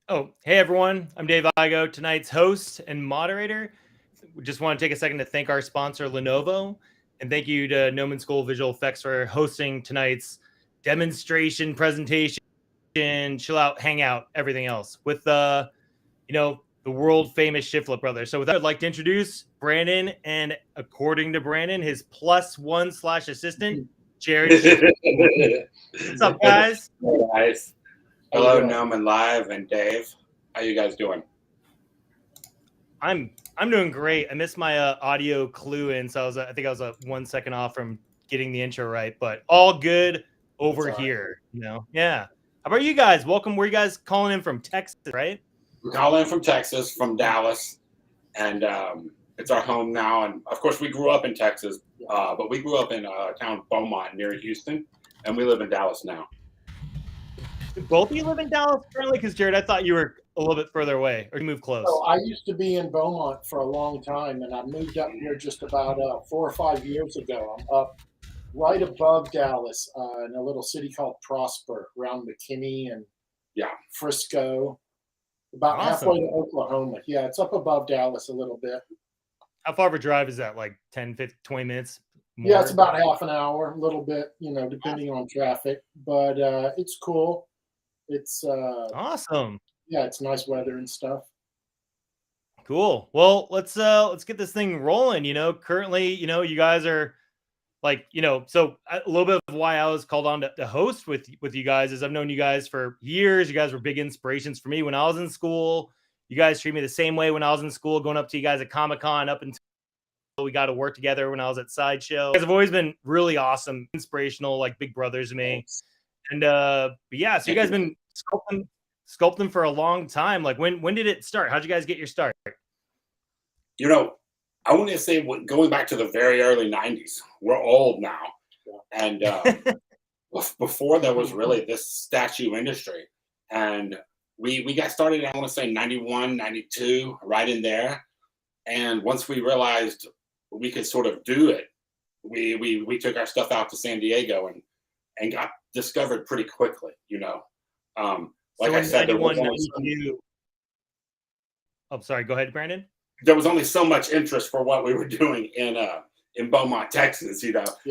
Oh, hey everyone. I'm Dave Igo, tonight's host and moderator. We just want to take a second to thank our sponsor, Lenovo, and thank you to Gnomon School Visual Effects for hosting tonight's demonstration, presentation, chill out, hangout, everything else with the world famous Shiflett Brothers. So with that, I'd like to introduce Brandon, and according to Brandon, his +1/assistant, Jarrod Shiflett. What's up, guys? Hey guys. Hello, Gnomon Live and Dave. How you guys doing? I'm doing great. I missed my audio clue in, so I think I was 1 second off from getting the intro right, but all good over here. Yeah. How about you guys? Welcome. Where you guys calling in from? Texas, right? We're calling in from Texas, from Dallas, and it's our home now. And of course, we grew up in Texas, but we grew up in a town of Beaumont near Houston, and we live in Dallas now. Do both of you live in Dallas currently? Because Jarrod, I thought you were a little bit further away, or you moved close. So I used to be in Beaumont for a long time, and I moved up here just about 4 or 5 years ago. I'm up right above Dallas in a little city called Prosper, around McKinney and Frisco, about halfway to Oklahoma. Yeah, it's up above Dallas a little bit. How far of a drive is that? Like 10, 15, 20 minutes? More? Yeah, it's about half an hour, a little bit, depending on traffic. But it's cool. It's awesome. Yeah, it's nice weather and stuff. Cool. Well, let's get this thing rolling. Currently, you guys are like, so a little bit of why I was called on to host with you guys is I've known you guys for years. You guys were big inspirations for me when I was in school. You guys treat me the same way when I was in school, going up to you guys at Comic-Con up until we got to work together when I was at Sideshow. You guys have always been really awesome, inspirational, like big brothers to me. And but yeah, so you guys have been sculpting for a long time. Like when did it start? How'd you guys get your start? I want to say going back to the very early 90s. We're old now. And before there was really this statue industry. And we got started, I want to say 91, 92, right in there. And once we realized we could sort of do it, we took our stuff out to San Diego and got discovered pretty quickly, Like I said, there was sorry. Go ahead, Brandon. There was only so much interest for what we were doing in Beaumont, Texas,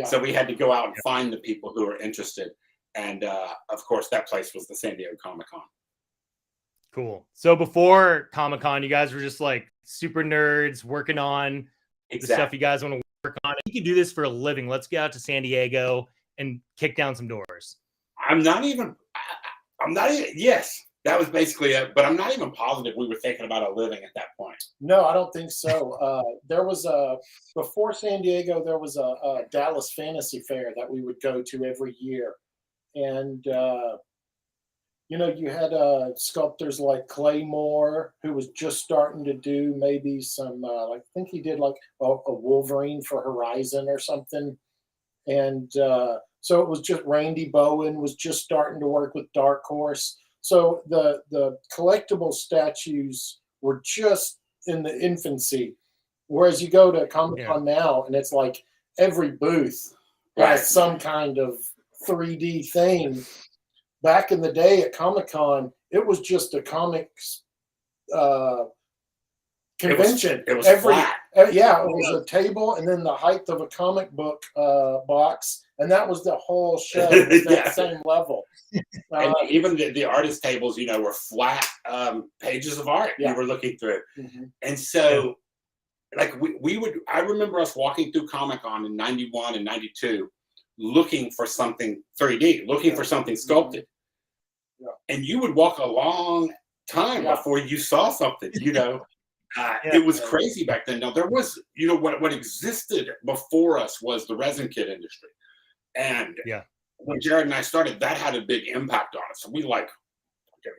So we had to go out and find the people who were interested. And of course, that place was the San Diego Comic-Con. Cool. So before Comic-Con, you guys were just like super nerds working on the stuff you guys want to work on. You can do this for a living. Let's get out to San Diego and kick down some doors. Yes, that was basically it. But I'm not even positive we were thinking about a living at that point. No, I don't think so. There was before San Diego, there was a Dallas Fantasy Fair that we would go to every year. And, you had sculptors like Claymore, who was just starting to do maybe some, I think he did like a Wolverine for Horizon or something. And so it was just Randy Bowen was just starting to work with Dark Horse. So the collectible statues were just in the infancy. Whereas you go to Comic-Con now and it's like every booth has some kind of 3D thing. Back in the day at Comic-Con, it was just a comics convention. It was flat. It was a table and then the height of a comic book box, and that was the whole show. That same level. And even the artist tables, were flat pages of art. You were looking through. Mm-hmm. And so, like we would. I remember us walking through Comic-Con in 91 and 92, looking for something 3D, looking for something sculpted. Yeah. And you would walk a long time before you saw something. It was crazy back then. Now there was, what existed before us was the resin kit industry. And when Jarrod and I started, that had a big impact on us. So we like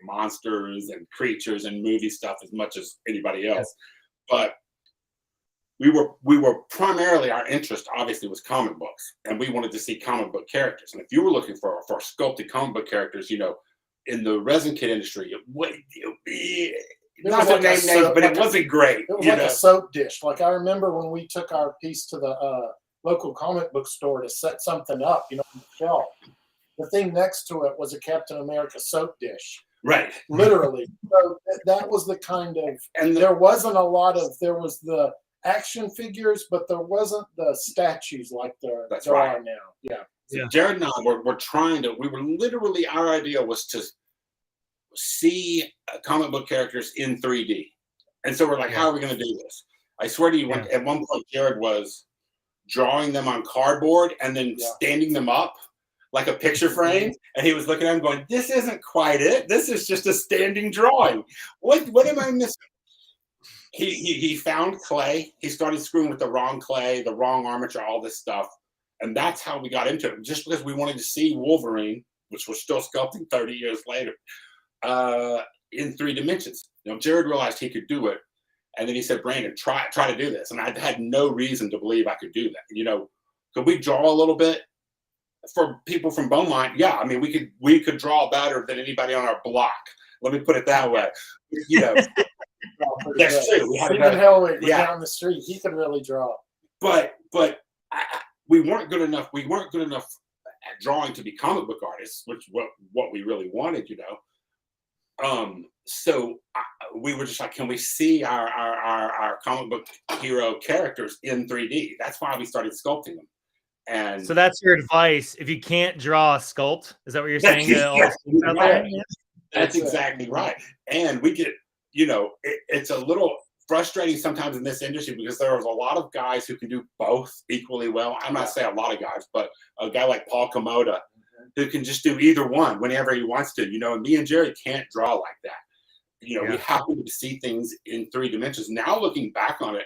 monsters and creatures and movie stuff as much as anybody else. But we were primarily, our interest obviously was comic books, and we wanted to see comic book characters. And if you were looking for sculpted comic book characters, in the resin kit industry, not to name names, but it wasn't great. It was like a soap dish. Like I remember when we took our piece to the local comic book store to set something up, on the shelf. The thing next to it was a Captain America soap dish. Right. Literally. So that was the kind of, and there wasn't a lot of, there was the action figures, but there wasn't the statues like there are now. Yeah. So Jarrod and I were literally, our idea was to see comic book characters in 3D. And so we're like, how are we going to do this? I swear to you, at one point, Jarrod was drawing them on cardboard and then standing them up like a picture frame. And he was looking at them going, this isn't quite it. This is just a standing drawing. What am I missing? He found clay. He started screwing with the wrong clay, the wrong armature, all this stuff. And that's how we got into it. Just because we wanted to see Wolverine, which we're still sculpting 30 years later, in 3 dimensions. You know, Jarrod realized he could do it. And then he said, Brandon, try to do this. And I had no reason to believe I could do that. You know, could we draw a little bit? For people from Beaumont, yeah. I mean, we could draw better than anybody on our block. Let me put it that way. You know, that's true. We had Even Hellwig was down the street. He could really draw. But we weren't good enough. We weren't good enough at drawing to be comic book artists, which what we really wanted, you know. So we were just like, can we see our comic book hero characters in 3D? That's why we started sculpting them. And so that's your advice. If you can't draw a sculpt, is that what you're saying? That's exactly right. And we get, you know, it's a little frustrating sometimes in this industry because there was a lot of guys who can do both equally well. I'm not saying a lot of guys, but a guy like Paul Komoda who can just do either one whenever he wants to, you know, and me and Jerry can't draw like that. You know, we happen to see things in 3 dimensions. Now looking back on it,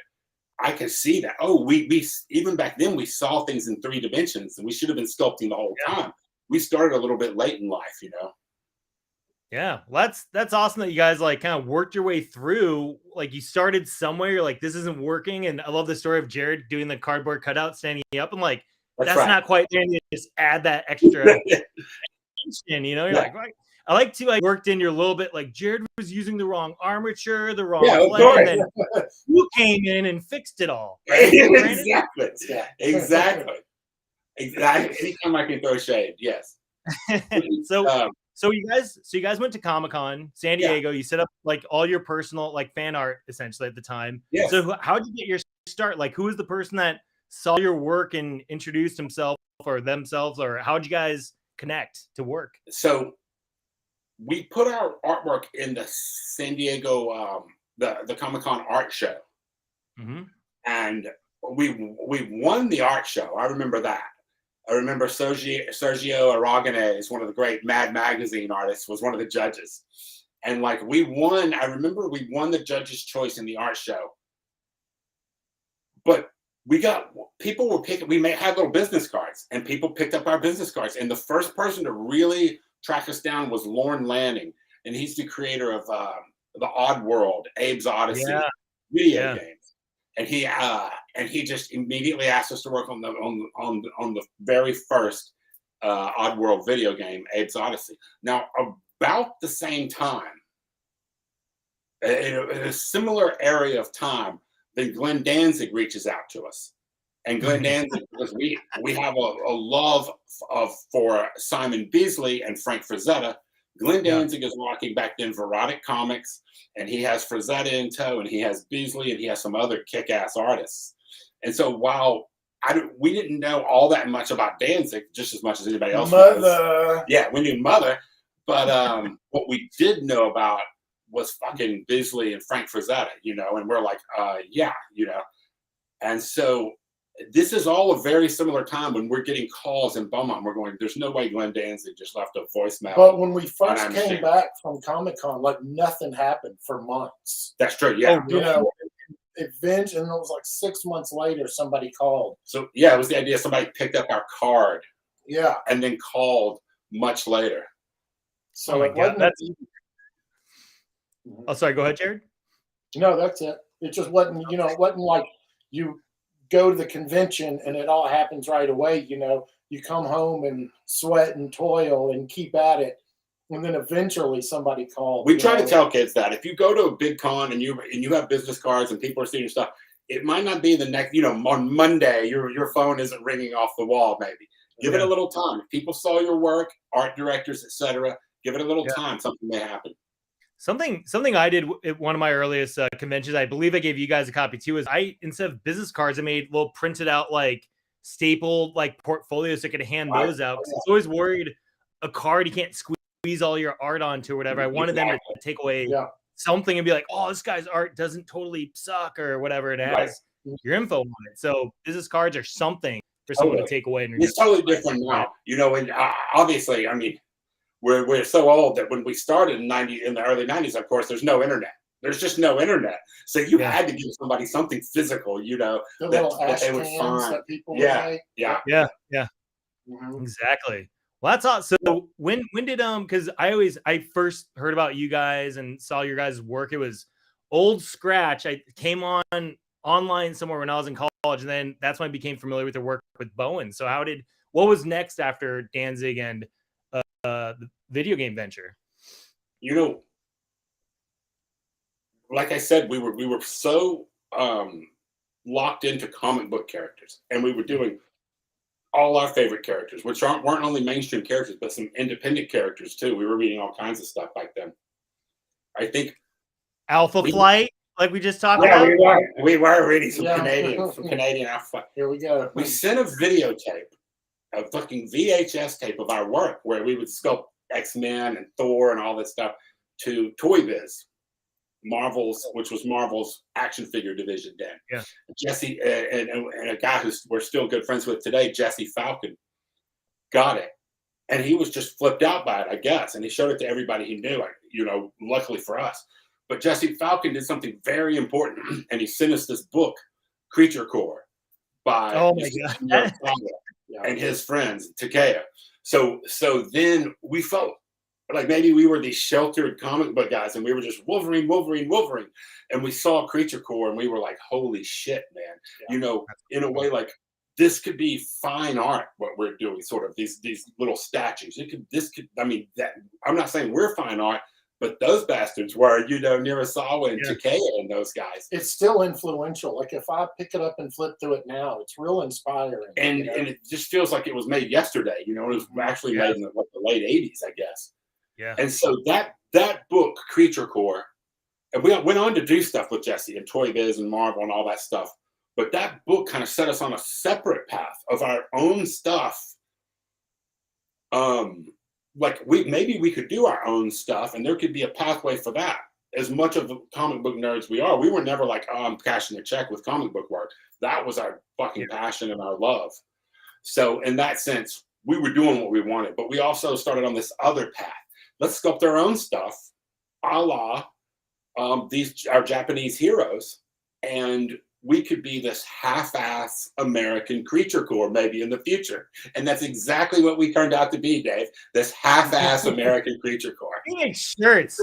I can see that. Oh, we even back then we saw things in 3 dimensions, and we should have been sculpting the whole time. We started a little bit late in life, you know. Yeah, well, that's awesome that you guys like kind of worked your way through. Like you started somewhere, you're like, this isn't working, and I love the story of Jarrod doing the cardboard cutout, standing up, and like that's not quite there. And you just add that extra attention, you know. You're like, right. I like to like worked in your little bit like Jarrod was using the wrong armature, the wrong play, and then you came in and fixed it all. Right? Exactly. Anytime I can throw shade, yes. So you guys went to Comic-Con San Diego. You set up like all your personal like fan art essentially at the time. Yes. So how did you get your start? Like who was the person that saw your work and introduced himself or themselves, or how did you guys connect to work? So we put our artwork in the San Diego the Comic-Con art show. And we won the art show. I remember that. I remember Sergio Aragonés, one of the great Mad Magazine artists, was one of the judges. And like we won, I remember we won the judge's choice in the art show. But people were picking, we had little business cards and people picked up our business cards. And the first person to really track us down was Lorne Lanning. And he's the creator of the Odd World, Abe's Odyssey video games. And he just immediately asked us to work on the very first Oddworld video game, Abe's Odyssey. Now, about the same time, in a similar area of time, then Glenn Danzig reaches out to us. And Glenn Danzig, because we have a love for Simon Beasley and Frank Frazetta. Glenn Danzig is walking back then Verotic Comics, and he has Frazetta in tow, and he has Beasley, and he has some other kick-ass artists. And so while we didn't know all that much about Danzig, just as much as anybody else knows. Yeah, we knew Mother. But what we did know about was fucking Beasley and Frank Frazetta, you know, and we're like, yeah, you know. And so this is all a very similar time when we're getting calls in Beaumont. We're going, there's no way Glenn Danzig just left a voicemail. But when we first came back from Comic-Con, like nothing happened for months. That's true, yeah. You know, eventually, and it was like 6 months later, somebody called. So, yeah, it was the idea somebody picked up our card. Yeah. And then called much later. So it wasn't. Oh, sorry, go ahead, Jarrod. No, that's it. It just wasn't, you know, it wasn't like you go to the convention and it all happens right away. You know, you come home and sweat and toil and keep at it, and then eventually somebody calls. We try to tell kids that if you go to a big con and you have business cards and people are seeing your stuff, it might not be the next, you know, on Monday your phone isn't ringing off the wall. Maybe give it a little time. If people saw your work, art directors, etc., Give it a little time. Something may happen. Something I did at one of my earliest conventions, I believe I gave you guys a copy too, is instead of business cards, I made little printed out like stapled like portfolios so I could hand those out. Because it's always worried a card you can't squeeze all your art onto or whatever. I wanted them to take away something and be like, oh, this guy's art doesn't totally suck or whatever. It has your info on it. So business cards are something for someone to take away. It's totally different now, you know, and obviously, I mean, we're so old that when we started in the early 90s, of course, there's no internet. There's just no internet. So you had to give somebody something physical, you know, that they would find. That people would make. Yeah. Exactly. Well, that's awesome. So when did because I first heard about you guys and saw your guys' work. It was old Scratch. I came on online somewhere when I was in college, and then that's when I became familiar with the work with Bowen. So what was next after Danzig and the video game venture? You know, like I said, we were so locked into comic book characters, and we were doing all our favorite characters, which weren't only mainstream characters, but some independent characters too. We were reading all kinds of stuff back then. I think Alpha Flight, like we just talked about. We were reading some Canadian Alpha Flight. Here we go. We sent a videotape, a fucking VHS tape of our work where we would sculpt X-Men and Thor and all this stuff to Toy Biz, which was Marvel's action figure division then. Yeah. Jesse and a guy who we're still good friends with today, Jesse Falcon, got it. And he was just flipped out by it, I guess. And he showed it to everybody he knew, you know, luckily for us. But Jesse Falcon did something very important, and he sent us this book, Creature Core, by and his friends, Takeo. So then we felt like maybe we were these sheltered comic book guys, and we were just Wolverine. And we saw Creature Core, and we were like, holy shit, man. Yeah. You know, in a way, like, this could be fine art, what we're doing, sort of these little statues. I'm not saying we're fine art, but those bastards were, you know, Nirasawa and Takeo and those guys. It's still influential. Like if I pick it up and flip through it now, it's real inspiring. And you know? And it just feels like it was made yesterday. You know, it was actually made in the late 80s, I guess. Yeah. And so that book, Creature Core, and we went on to do stuff with Jesse and Toy Biz and Marvel and all that stuff. But that book kind of set us on a separate path of our own stuff. Like maybe we could do our own stuff, and there could be a pathway for that. As much of the comic book nerds we are, we were never like, oh, I'm cashing a check with comic book work. That was our fucking passion and our love. So in that sense, we were doing what we wanted, but we also started on this other path. Let's sculpt our own stuff, a la our Japanese heroes, and we could be this half-ass American Creature Core maybe in the future. And that's exactly what we turned out to be, Dave. This half-ass American Creature Core. We make shirts.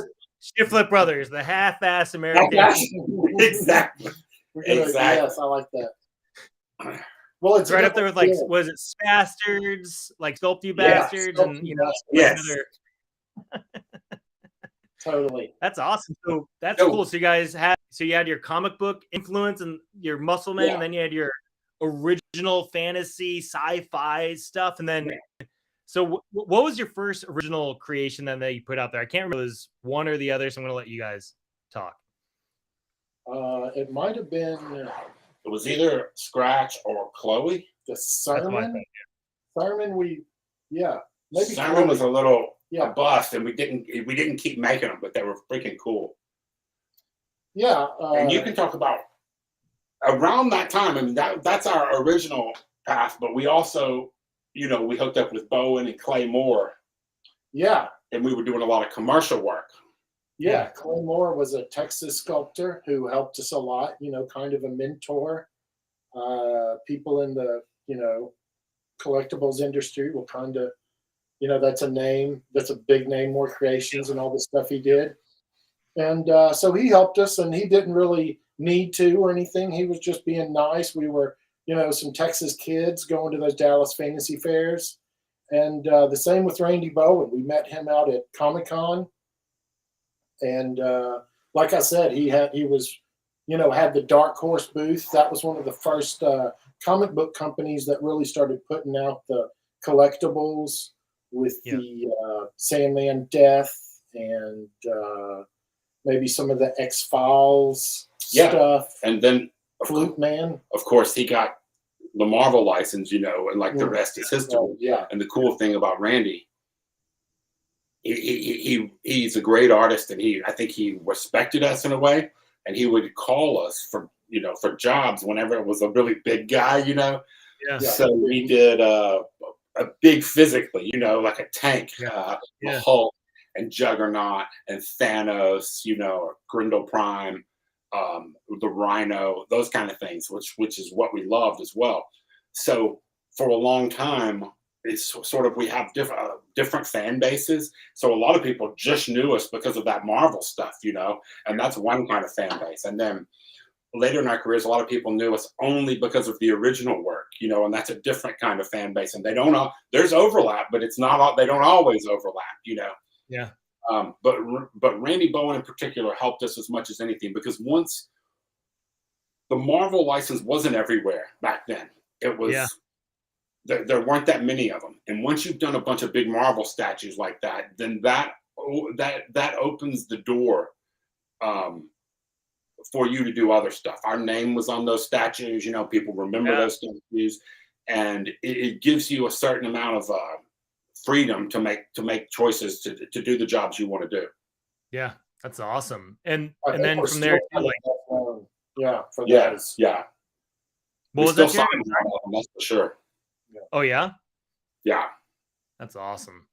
Shiflett Brothers, the half-ass American. Exactly. Yes, I like that. Well, it's right up there with like, was it Bastards, like Sculpt You Bastards, and you know, Totally. That's awesome. So that's cool. So you guys had your comic book influence and your Muscle Man, and then you had your original fantasy sci-fi stuff, and then so what was your first original creation then that you put out there? I can't remember, it was one or the other, so I'm gonna let you guys talk. It might have been it was either Scratch or Chloe. The Sermon. Sermon, maybe Sermon Chloe was a little a bust, and we didn't keep making them, but they were freaking cool. Yeah, and you can talk about around that time. I mean, that's our original path, but we also, you know, we hooked up with Bowen and Clay Moore. Yeah, and we were doing a lot of commercial work. Yeah, Clay Moore was a Texas sculptor who helped us a lot. You know, kind of a mentor. People in the collectibles industry will kind of. That's a name. That's a big name. More Creations and all the stuff he did. And so he helped us, and he didn't really need to or anything. He was just being nice. We were, some Texas kids going to those Dallas fantasy fairs. And the same with Randy Bowen. We met him out at Comic-Con. And like I said, he was, had the Dark Horse booth. That was one of the first comic book companies that really started putting out the collectibles. with the Sandman Death and maybe some of the X-Files stuff. And then Flute Man. Of course, he got the Marvel license, you know, and like the rest is history. And the cool thing about Randy, he's a great artist, and I think he respected us in a way, and he would call us for jobs whenever it was a really big guy, you know. So we did a big physically, you know, like a tank, a Hulk and Juggernaut and Thanos, you know, or Grindel Prime, the Rhino, those kind of things, which is what we loved as well. So for a long time, it's sort of, we have different fan bases. So a lot of people just knew us because of that Marvel stuff, you know, and that's one kind of fan base. And then later in our careers, a lot of people knew us only because of the original work, you know, and that's a different kind of fan base. And they don't know, there's overlap, but it's not, they don't always overlap, you know. Yeah. But Randy Bowen in particular helped us as much as anything, because once the Marvel license wasn't everywhere back then, it was, there weren't that many of them. And once you've done a bunch of big Marvel statues like that, then that opens the door for you to do other stuff. Our name was on those statues, you know, people remember those statues, and it gives you a certain amount of freedom to make choices to do the jobs you want to do. Yeah, that's awesome. And then from there, like, for that. What was that? That's for sure. Oh yeah, that's awesome.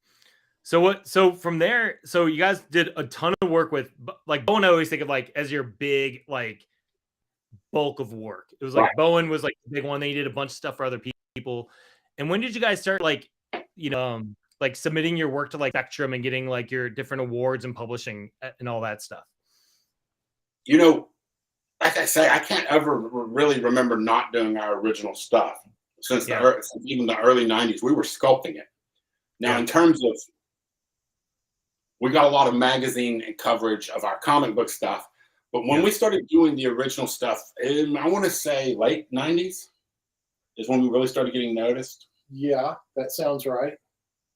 So from there, so you guys did a ton of work with, like, Bowen. I always think of like as your big like bulk of work. It was like Bowen was like the big one. Then you did a bunch of stuff for other people. And when did you guys start, like, you know, like submitting your work to like Spectrum and getting like your different awards and publishing and all that stuff? You know, like I say, I can't ever really remember not doing our original stuff since even the early 90s. We were sculpting it. Now, in terms of, we got a lot of magazine and coverage of our comic book stuff, but when we started doing the original stuff, I want to say late 90s is when we really started getting noticed. Yeah, that sounds right.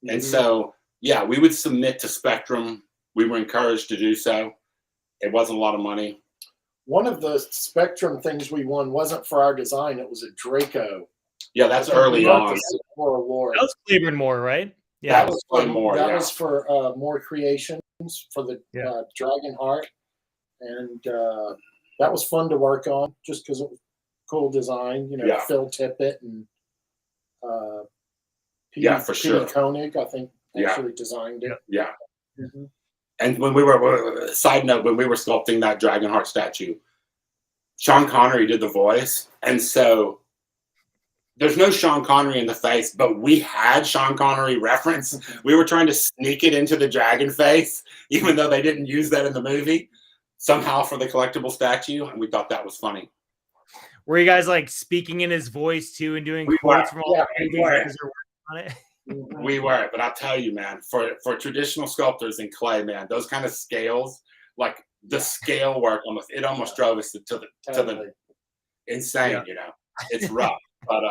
And so, we would submit to Spectrum. We were encouraged to do so. It wasn't a lot of money. One of the Spectrum things we won wasn't for our design. It was a Draco. Yeah, that's early on. For award. That was Cleveland Moore, right? Yeah, that was Moore. That was for More Creations for the Dragon Heart, and that was fun to work on just because it was cool design. You know, Phil Tippett and for sure. Koenig, I think, actually designed it. Yeah. Mm-hmm. And when we were, side note, when we were sculpting that Dragonheart statue, Sean Connery did the voice. And so there's no Sean Connery in the face, but we had Sean Connery reference. We were trying to sneak it into the dragon face, even though they didn't use that in the movie, somehow for the collectible statue. And we thought that was funny. Were you guys like speaking in his voice too and doing quotes from all the working on it? We were, but I'll tell you, man, for traditional sculptors in clay, man, those kind of scales, like the scale work, almost drove us to the insane. You know, it's rough, but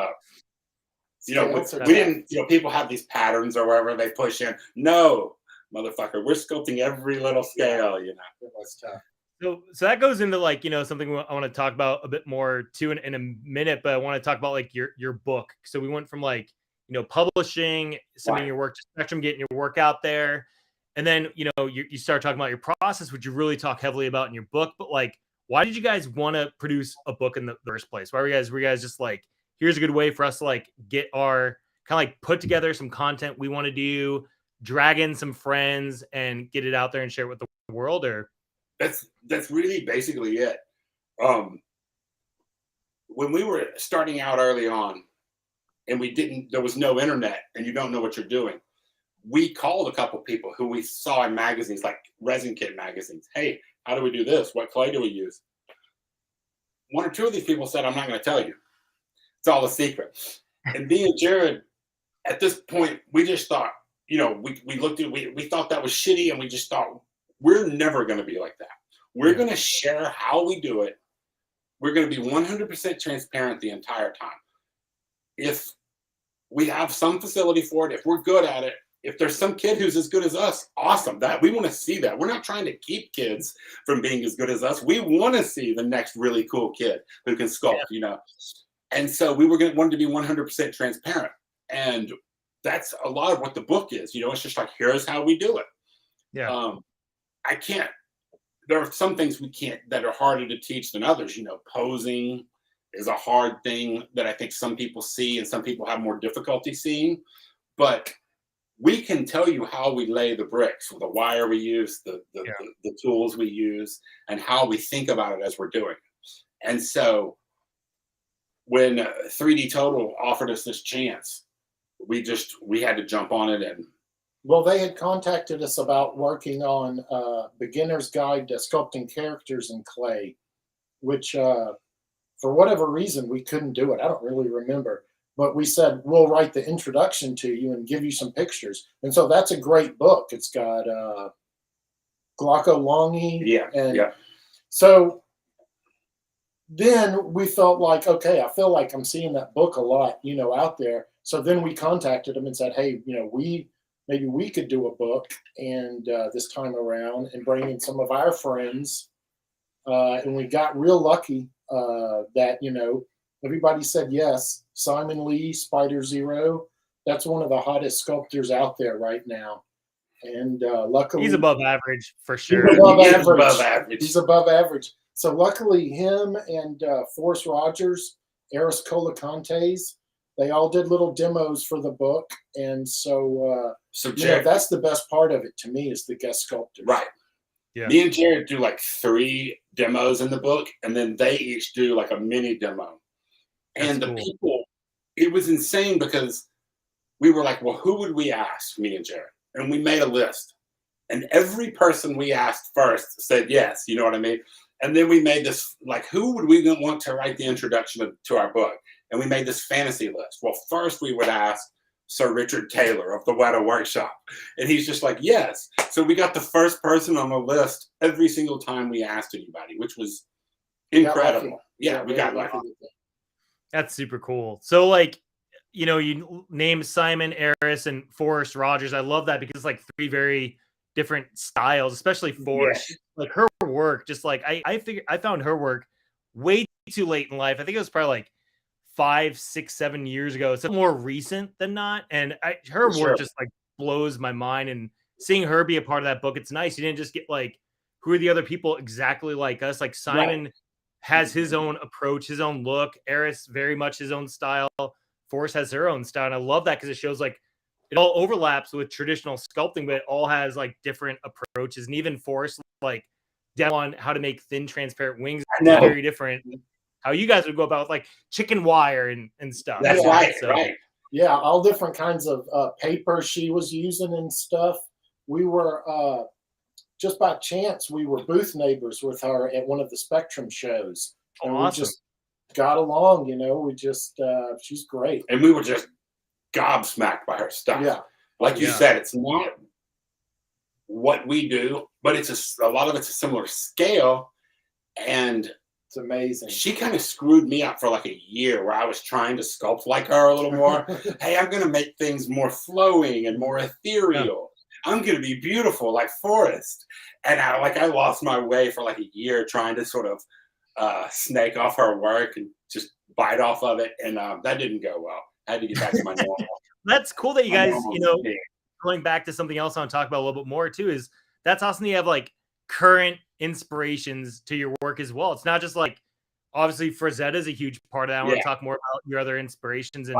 you know, we didn't. You know, people have these patterns or wherever they push in. No, motherfucker, we're sculpting every little scale. You know, it was tough. So that goes into, like, you know, something I want to talk about a bit more too in a minute, but I want to talk about like your book. So we went from like, you know, publishing, submitting your work to Spectrum, getting your work out there. And then, you know, you start talking about your process, which you really talk heavily about in your book. But like, why did you guys want to produce a book in the first place? Why were you guys just like, here's a good way for us to like get our kind of like put together some content we want to do, drag in some friends and get it out there and share it with the world? Or that's really basically it. When we were starting out early on, and there was no internet, and you don't know what you're doing, we called a couple people who we saw in magazines, like Resin Kit magazines. Hey, how do we do this? What clay do we use? One or two of these people said, I'm not going to tell you. It's all a secret. And me and Jarrod, at this point, we just thought, you know, we looked at, we thought that was shitty, and we just thought, we're never going to be like that. We're going to share how we do it. We're going to be 100% transparent the entire time. If we have some facility for it, if we're good at it, if there's some kid who's as good as us, awesome. That we want to see that. We're not trying to keep kids from being as good as us. We want to see the next really cool kid who can sculpt, you know. And so we wanted to be 100% transparent. And that's a lot of what the book is. You know, it's just like, here's how we do it. Yeah. There are some things we can't, that are harder to teach than others. You know, posing is a hard thing that I think some people see and some people have more difficulty seeing. But we can tell you how we lay the bricks, the wire we use, the tools we use, and how we think about it as we're doing it. And so when 3D Total offered us this chance, we had to jump on it. And well, they had contacted us about working on Beginner's Guide to Sculpting Characters in Clay, which for whatever reason, we couldn't do it. I don't really remember. But we said, we'll write the introduction to you and give you some pictures. And so that's a great book. It's got Glauco Longy. So then we felt like, okay, I feel like I'm seeing that book a lot, you know, out there. So then we contacted them and said, hey, you know, maybe we could do a book and this time around and bring in some of our friends. And we got real lucky that, you know, everybody said yes. Simon Lee, Spider Zero, that's one of the hottest sculptors out there right now. And luckily, he's above average for sure. He's above average. He's above average. So luckily, him and Forrest Rogers, Eris Colacantes, they all did little demos for the book. And so, you know, that's the best part of it to me, is the guest sculptors. Right. Yeah. Me and Jarrod do like 3 demos in the book, and then they each do like a mini demo. And the people, it was insane because we were like, well, who would we ask, me and Jarrod? And we made a list. And every person we asked first said yes, you know what I mean? And then we made this, like, who would we want to write the introduction to our book? And we made this fantasy list. Well, first we would ask Sir Richard Taylor of the Weta Workshop. And he's just like, yes. So we got the first person on the list every single time we asked anybody, which was incredible. Yeah, we got lucky. That's super cool. So, like, you know, you named Simon, Eris, and Forrest Rogers. I love that because it's like 3 very different styles, especially Forrest. Yes. Like her work, just like I found her work way too late in life. I think it was probably like 5, 6, 7 years ago. It's more recent than not. And her work just like blows my mind. And seeing her be a part of that book, it's nice. You didn't just get like, who are the other people exactly like us? Like Simon has his own approach, his own look. Eris very much his own style. Forrest has her own style. And I love that because it shows like it all overlaps with traditional sculpting, but it all has like different approaches. And even Forrest, like down on how to make thin, transparent wings, very different. How you guys would go about like chicken wire and stuff. That's right. Yeah, all different kinds of paper she was using and stuff. We were just by chance, we were booth neighbors with her at one of the Spectrum shows. And we just got along, you know, we just, she's great. And we were just gobsmacked by her stuff. Yeah. Like you said, it's not what we do, but it's a lot of it's a similar scale. And it's amazing. She kind of screwed me up for like a year where I was trying to sculpt like her a little more. Hey, I'm going to make things more flowing and more ethereal. I'm going to be beautiful like Forrest. And I lost my way for like a year trying to sort of snake off her work and just bite off of it. And that didn't go well. I had to get back to my normal. That's cool that you guys, you know, going back to something else I want to talk about a little bit more too, is that's awesome that you have like current inspirations to your work as well. It's not just like, obviously Frazetta is a huge part of that. I want to talk more about your other inspirations and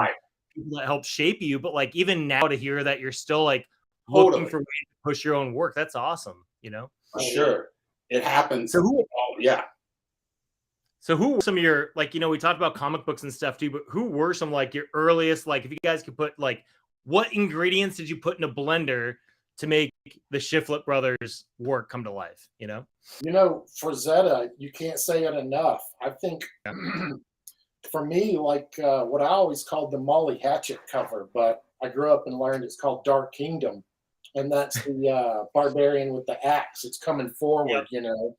people that help shape you. But like even now to hear that you're still like looking for ways to push your own work, that's awesome, you know? For sure. It happens. So So who were some of your, like, you know, we talked about comic books and stuff too, but who were some like your earliest, like if you guys could put like, what ingredients did you put in a blender to make the Shiflett Brothers work come to life, you know? You know, Frazetta, you can't say it enough. I think for me, like what I always called the Molly Hatchet cover, but I grew up and learned it's called Dark Kingdom. And that's the barbarian with the axe. It's coming forward, you know?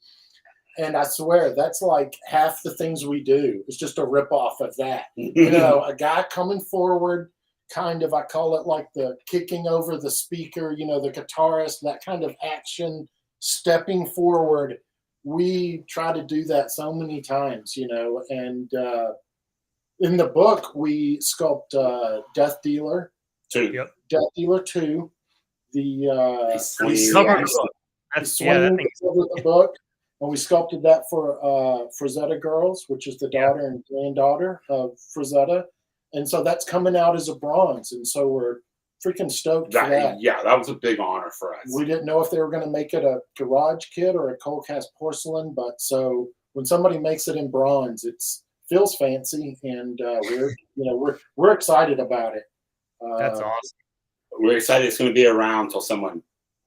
And I swear, that's like half the things we do. It's just a ripoff of that. You know, a guy coming forward, kind of, I call it like the kicking over the speaker, you know, the guitarist, that kind of action, stepping forward. We try to do that so many times, you know, and in the book, we sculpt Death Dealer. 2. Yep. Death Dealer 2. The Cover the book. That's swinging that thing. of the book. And we sculpted that for Frazetta Girls, which is the daughter and granddaughter of Frazetta. And so that's coming out as a bronze. And so we're freaking stoked for that. Yeah, that was a big honor for us. We didn't know if they were going to make it a garage kit or a cold cast porcelain. But so when somebody makes it in bronze, it feels fancy. And we're excited about it. That's awesome. We're excited it's going to be around until someone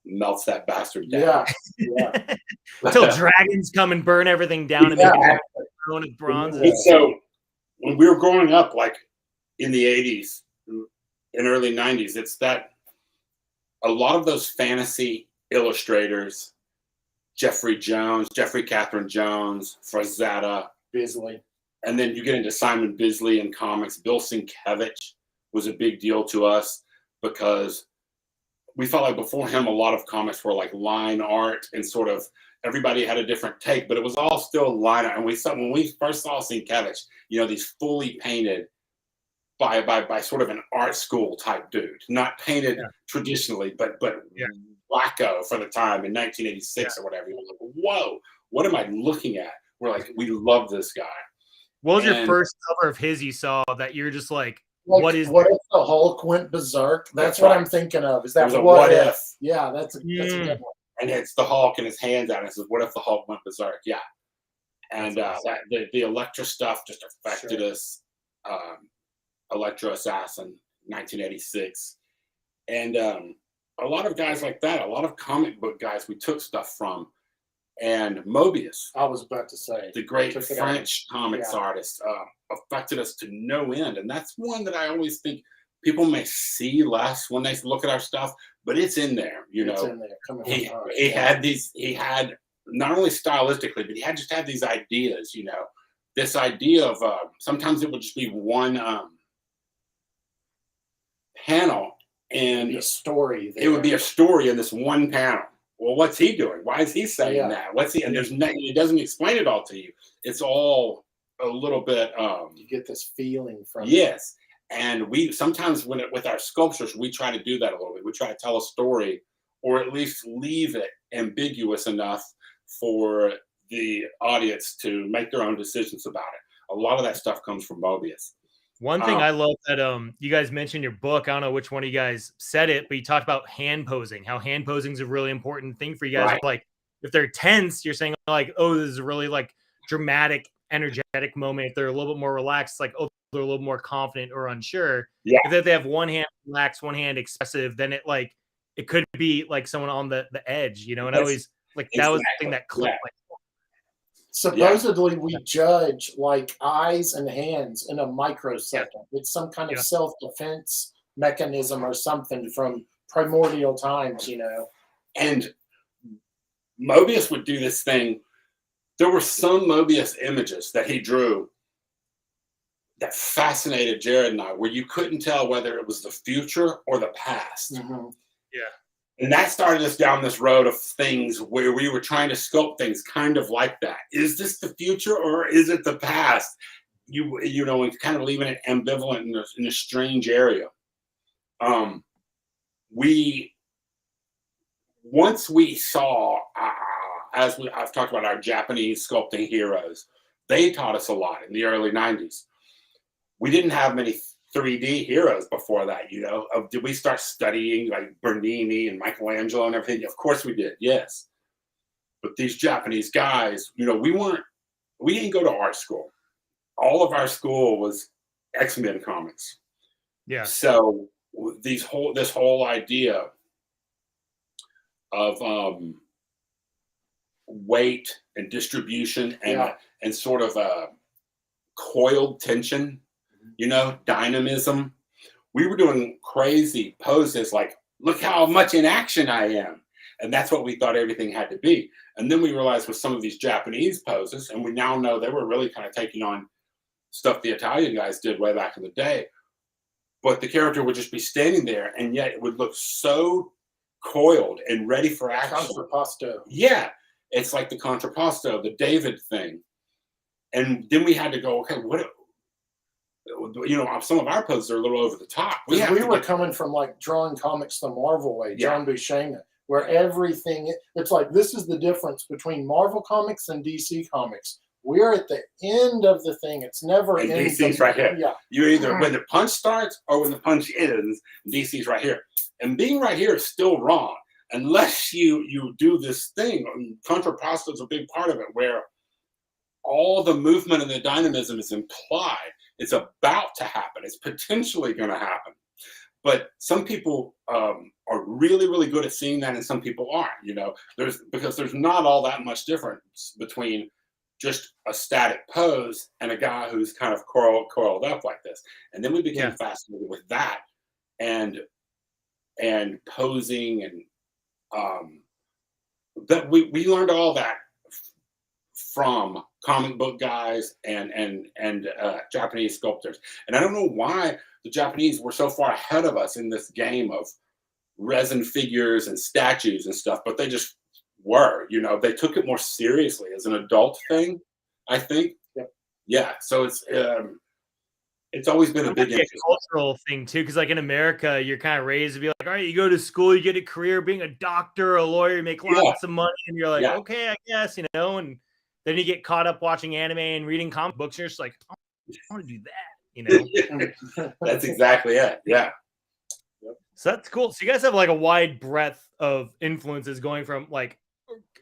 melts that bastard down. Yeah. Until dragons come and burn everything down and make it bronze. So when we were growing up, like in the 80s and early 90s, it's that a lot of those fantasy illustrators, Jeffrey Catherine Jones, Frazetta, Bisley. And then you get into Simon Bisley in comics. Bill Sienkiewicz was a big deal to us because we felt like before him, a lot of comics were like line art and sort of everybody had a different take, but it was all still line art. And when we first saw Sienkiewicz, you know, these fully painted by sort of an art school type dude, not painted traditionally, but wacko for the time in 1986 or whatever. You're like, whoa, what am I looking at? We're like, we love this guy. What was your first cover of his you saw that you're just like what if the Hulk went berserk? That's what I'm thinking of. Is that what if? Yeah, that's a good one. And it's the Hulk and his hands out. And it says, what if the Hulk went berserk? Yeah. And the Elektra stuff just affected us. Electro Assassin, 1986. And a lot of guys like that, a lot of comic book guys we took stuff from. And Mobius, I was about to say, the great French comics artist, affected us to no end. And that's one that I always think people may see less when they look at our stuff, but it's in there, you know. It's in there. He had not only stylistically, but he just had these ideas, you know. This idea of sometimes it would just be one panel and a story. It would be a story in this one panel. Well, what's he doing? Why is he saying that? What's he? And there's nothing. It doesn't explain it all to you. It's all a little bit. You get this feeling from yes, and we sometimes with our sculptures we try to do that a little bit. We try to tell a story, or at least leave it ambiguous enough for the audience to make their own decisions about it. A lot of that stuff comes from Mobius. One thing I love that you guys mentioned in your book, I don't know which one of you guys said it, but you talked about hand posing, how hand posing is a really important thing for you guys. Right. Like if they're tense, you're saying like, oh, this is a really like dramatic, energetic moment. If they're a little bit more relaxed, like, oh, they're a little more confident or unsure. Yeah. If they have one hand relaxed, one hand expressive, then it could be like someone on the edge, you know, and I always like that was the thing that clicked. Like, supposedly we judge like eyes and hands in a microsecond. It's some kind of self-defense mechanism or something from primordial times, you know. And Mobius would do this thing. There were some Mobius images that he drew that fascinated Jarrod and I, where you couldn't tell whether it was the future or the past. Mm-hmm. Yeah. And that started us down this road of things where we were trying to sculpt things kind of like that. Is this the future or is it the past? You know, and kind of leaving it ambivalent in a strange area. Once we saw, I've talked about our Japanese sculpting heroes, they taught us a lot in the early 90s. We didn't have many 3D heroes before that, you know. Did we start studying like Bernini and Michelangelo and everything? Of course we did, yes. But these Japanese guys, you know, we didn't go to art school. All of our school was X-Men comics. Yeah. So this whole idea of weight and distribution and sort of a coiled tension, you know, dynamism. We were doing crazy poses like, look how much in action I am. And that's what we thought everything had to be. And then we realized with some of these Japanese poses, and we now know they were really kind of taking on stuff the Italian guys did way back in the day. but the character would just be standing there, and yet it would look so coiled and ready for action. Contrapposto. Yeah, it's like the contrapposto, the David thing. And then we had to go, okay, what, you know, some of our poses are a little over the top. We were coming from like drawing comics the Marvel way, John Buscema, where everything, it's like, this is the difference between Marvel comics and DC comics. We're at the end of the thing. It's never and DC's right here. Yeah. You're either when the punch starts or when the punch ends, DC's right here. And being right here is still wrong unless you do this thing. Contrapposto is a big part of it, where all the movement and the dynamism is implied. It's about to happen. It's potentially going to happen. But some people are really, really good at seeing that, and some people aren't. You know, because there's not all that much difference between just a static pose and a guy who's kind of coiled up like this. And then we became fascinated with that and posing, and that we learned all that from comic book guys and Japanese sculptors. And I don't know why the Japanese were so far ahead of us in this game of resin figures and statues and stuff, but they just were, you know, they took it more seriously as an adult thing, I think. Yep. Yeah. So it's always been a big cultural thing too, because like in America, you're kind of raised to be like, all right, you go to school, you get a career being a doctor, a lawyer, you make lots of money, and you're like, okay, I guess, you know, and then you get caught up watching anime and reading comic books, and you're just like, oh, I want to do that, you know. That's exactly it. Yeah. So that's cool. So you guys have like a wide breadth of influences, going from like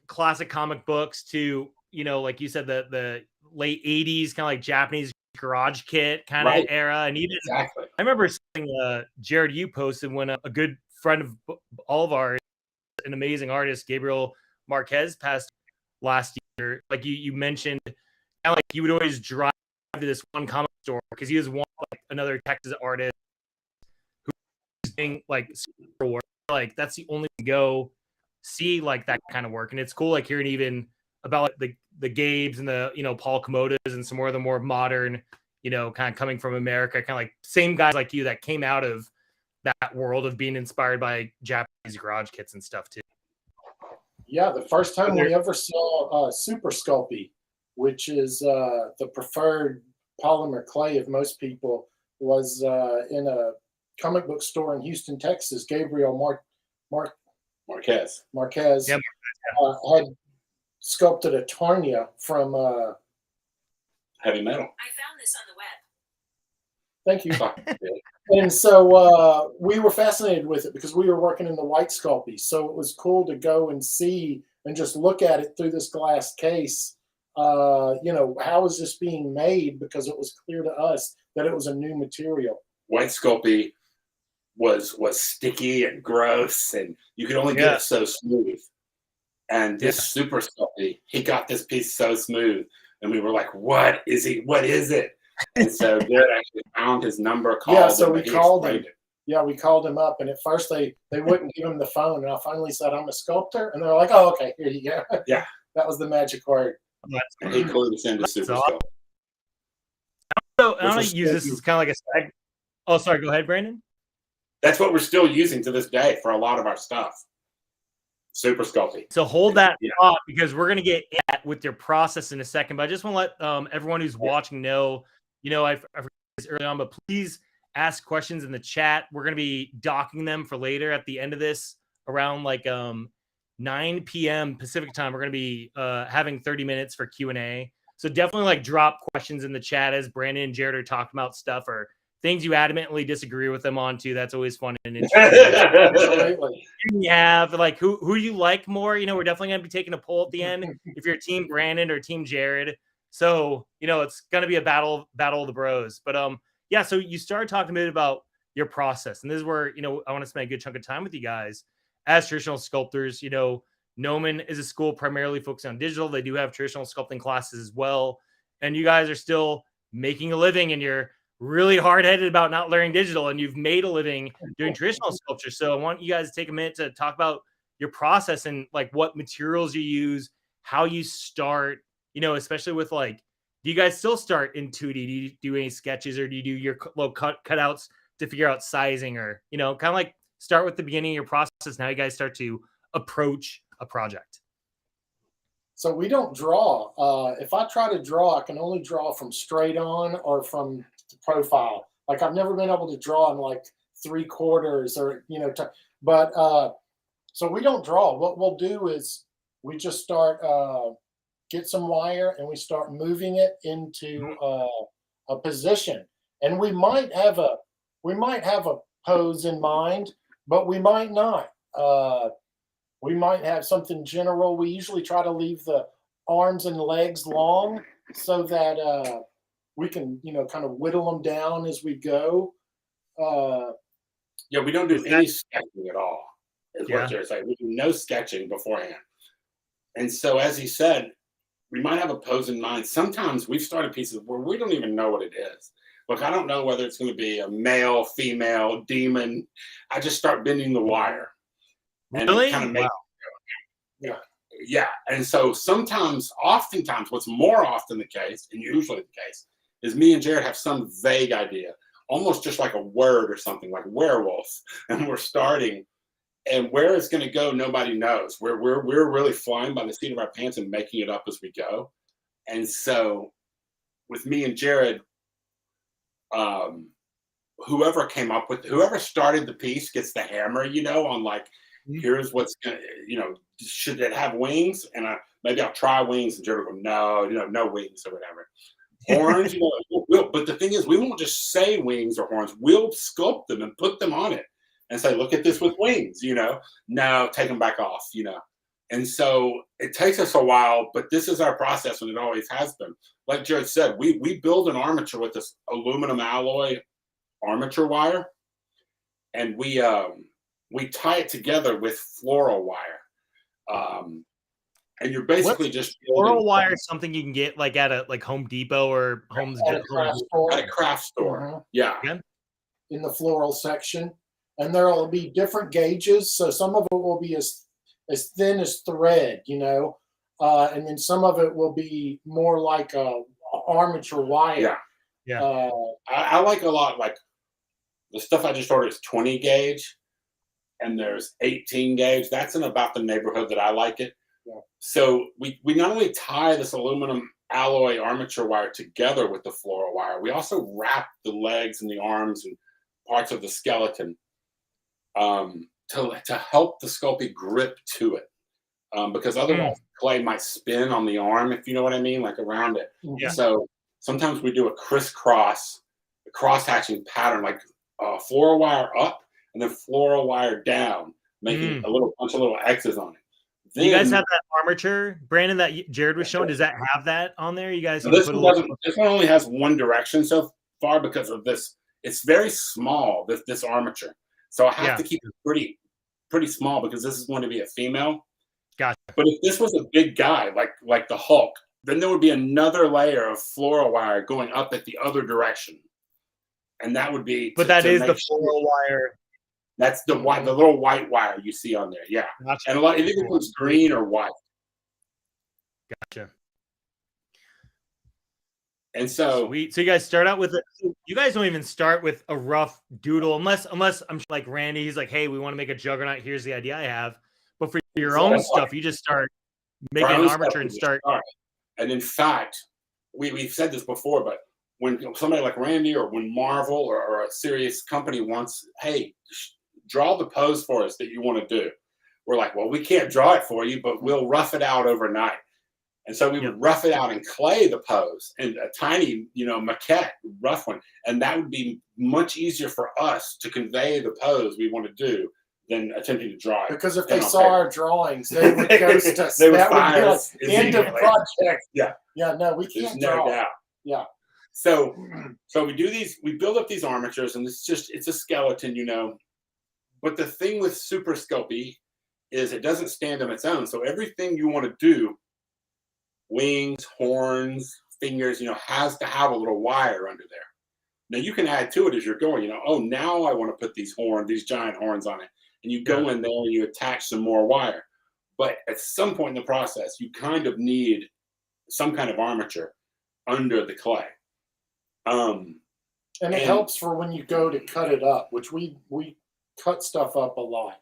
classic comic books to, you know, like you said, the late 80s kind of like Japanese garage kit kind of era. And even I remember seeing Jarrod, you posted when a good friend of all of ours, an amazing artist, Gabriel Marquez, passed last year. Like you mentioned, kind of like you would always drive to this one comic store because he was one like another Texas artist who's doing like super work. Like that's the only way to go see like that kind of work. And it's cool like hearing even about like the Gabes and the, you know, Paul Komodas and some more of the more modern, you know, kind of coming from America, kind of like same guys like you that came out of that world of being inspired by Japanese garage kits and stuff too. Yeah, the first time we ever saw Super Sculpey, which is the preferred polymer clay of most people, was in a comic book store in Houston, Texas. Gabriel Marquez had sculpted a Tarnia from heavy metal. I found this on the web. Thank you. And so we were fascinated with it because we were working in the white Sculpey. So it was cool to go and see and just look at it through this glass case. You know, how is this being made? Because it was clear to us that it was a new material. White Sculpey was sticky and gross, and you could only get it so smooth. And this Super Sculpey, he got this piece so smooth, and we were like, "What is he? What is it?" And so Jarrod actually found his number, called so him, we called him. Yeah, we called him up, and at first they wouldn't give him the phone, and I finally said, "I'm a sculptor," and they're like, "Oh, okay, here you go." Yeah, that was the magic word. And he called us into Super Sculpt. So I want to use this as kind of like a side. Oh, sorry. Go ahead, Brandon. That's what we're still using to this day for a lot of our stuff. Super Sculpting. So hold that thought because we're going to get at with your process in a second. But I just want to let everyone who's watching know, you know, I forgot this early on, but please ask questions in the chat. We're going to be docking them for later at the end of this around like 9 p.m. Pacific time. We're going to be having 30 minutes for Q&A. So definitely like drop questions in the chat as Brandon and Jarrod are talking about stuff or things you adamantly disagree with them on too. That's always fun and interesting. You have like who you like more. You know, we're definitely gonna be taking a poll at the end if you're team Brandon or team Jarrod. So you know it's gonna be a battle of the bros. But yeah. So you started talking a bit about your process, and this is where you know I want to spend a good chunk of time with you guys as traditional sculptors. You know, Gnomon is a school primarily focused on digital. They do have traditional sculpting classes as well, and you guys are still making a living, and you're really hard-headed about not learning digital, and you've made a living doing traditional sculpture. So I want you guys to take a minute to talk about your process and like what materials you use, how you start, you know, especially with like, do you guys still start in 2D? Do you do any sketches or do you do your little cutouts to figure out sizing, or, you know, kind of like start with the beginning of your process. Now you guys start to approach a project. So we don't draw. If I try to draw, I can only draw from straight on or from the profile. Like I've never been able to draw in like 3/4 or, you know, but so we don't draw. What we'll do is we just start, get some wire and we start moving it into a position. And we might have a pose in mind, but we might not. We might have something general. We usually try to leave the arms and legs long so that we can, you know, kind of whittle them down as we go. Yeah, we don't do any sketching at all, is Yeah. what you're saying. We do no sketching beforehand. And so, as he said, we might have a pose in mind. Sometimes we've started pieces where we don't even know what it is. Look, I don't know whether it's going to be a male, female, demon. I just start bending the wire. And Really? kind of Wow. yeah. And so oftentimes, what's more often the case, and usually the case, is me and Jarrod have some vague idea, almost just like a word or something, like werewolf, and we're starting. And where it's going to go, nobody knows. We're really flying by the seat of our pants and making it up as we go. And so, with me and Jarrod, whoever started the piece gets the hammer, you know, on like, here's what's gonna, you know, should it have wings? And maybe I'll try wings, and Jarrod will go, no, you know, no wings or whatever. Horns, you know, but the thing is, we won't just say wings or horns. We'll sculpt them and put them on it and say, look at this with wings, you know. No, take them back off, you know. And so it takes us a while, but this is our process, and it always has been. Like Jarrod said, we build an armature with this aluminum alloy armature wire, and we tie it together with floral wire. And you're basically just floral wire is something you can get like at a Home Depot or at a craft store. Yeah. In the floral section. And there will be different gauges. So some of it will be as thin as thread, you know, and then some of it will be more like a armature wire. Yeah. I like a lot, like the stuff I just ordered is 20 gauge, and there's 18 gauge. That's in about the neighborhood that I like it. Yeah. So we not only tie this aluminum alloy armature wire together with the floral wire, we also wrap the legs and the arms and parts of the skeleton to help the sculpey grip to it, because otherwise clay might spin on the arm, if you know what I mean, like around it. Yeah. So sometimes we do a crisscross, cross-hatching pattern, like floral wire up and then floral wire down, making a bunch of little X's on it. Then, you guys have that armature, Brandon, that Jarrod was showing. Does that have that on there? You guys? This one only has one direction so far because of this. It's very small, this armature. So I have to keep it pretty small because this is going to be a female. Gotcha. But if this was a big guy, like the Hulk, then there would be another layer of floral wire going up at the other direction. And that would be... But that is the floral wire. That's the little white wire you see on there, yeah. Gotcha. And it either includes green or white. Gotcha. And so Sweet. So you guys start out with you guys don't even start with a rough doodle unless I'm like Randy, he's like, hey, we want to make a juggernaut. Here's the idea I have. But for your own stuff, you just start making an armature and start. And in fact, we've said this before, but when somebody like Randy or when Marvel or a serious company wants, hey, draw the pose for us that you want to do. We're like, well, we can't draw it for you, but we'll rough it out overnight. And so we would rough it out and clay the pose and a tiny, maquette, rough one. And that would be much easier for us to convey the pose we want to do than attempting to draw it. Because if they saw our drawings, they would ghost us. They would that fire would us be like end of project. Yeah. Yeah, no, we There's can't no draw. doubt. Yeah. So we do these, we build up these armatures, and it's a skeleton, But the thing with Super Sculpey is it doesn't stand on its own. So everything you want to do, wings, horns, fingers, has to have a little wire under there. Now you can add to it as you're going, oh, now I want to put these giant horns on it. And you go in there and you attach some more wire. But at some point in the process, you kind of need some kind of armature under the clay. And it helps for when you go to cut it up, which we cut stuff up a lot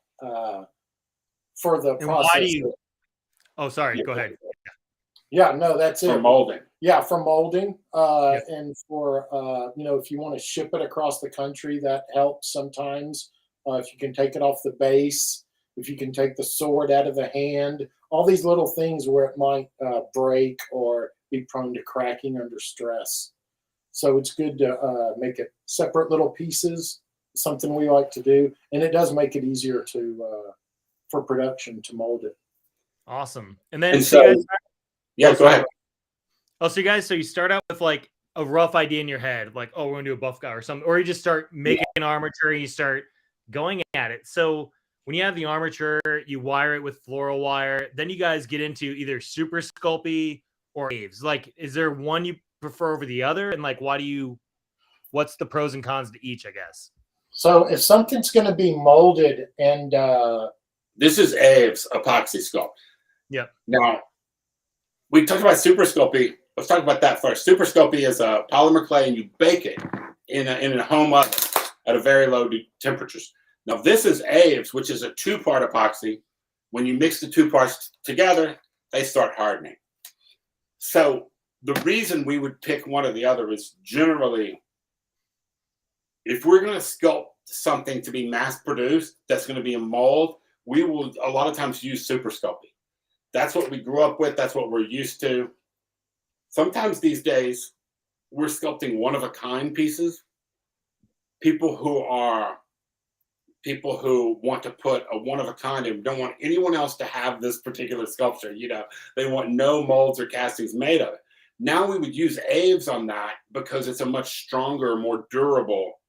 for the process. Why do you? Oh, sorry. Go ahead. Yeah, no, that's it. For molding. Yeah, for molding. And for, if you want to ship it across the country, that helps sometimes. If you can take it off the base, if you can take the sword out of the hand, all these little things where it might break or be prone to cracking under stress. So it's good to make it separate little pieces, something we like to do. And it does make it easier for production to mold it. Awesome. And then, go ahead. Oh, so you start out with like a rough idea in your head, like, oh, we're going to do a buff guy or something, or you just start making an armature and you start going at it. So when you have the armature, you wire it with floral wire, then you guys get into either super sculpty or waves. Like, is there one you prefer over the other? And like, what's the pros and cons to each, I guess? So if something's going to be molded and this is Abe's epoxy sculpt. Yep. Now, we talked about super sculpting. Let's talk about that first. Super sculpting is a polymer clay, and you bake it in a home oven at a very low temperatures. Now, this is Abe's, which is a 2-part epoxy. When you mix the 2 parts together, they start hardening. So the reason we would pick one or the other is generally, if we're going to sculpt something to be mass produced, that's going to be a mold, we will a lot of times use super sculpting. That's what we grew up with. That's what we're used to. Sometimes these days, we're sculpting one-of-a-kind pieces. People who want to put a one-of-a-kind and don't want anyone else to have this particular sculpture. They want no molds or castings made of it. Now we would use Abe's on that because it's a much stronger, more durable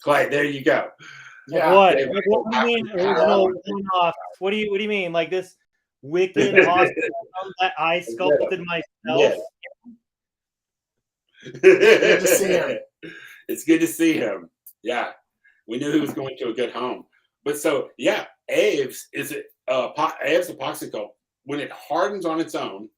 clay. There you go. Yeah. What do you mean original one-off? What do you mean? Like this wicked awesome that I sculpted myself? Good to see him. It's good to see him. Yeah. We knew he was going to a good home. But so, yeah, Abe's is Abe's epoxy coat. When it hardens on its own,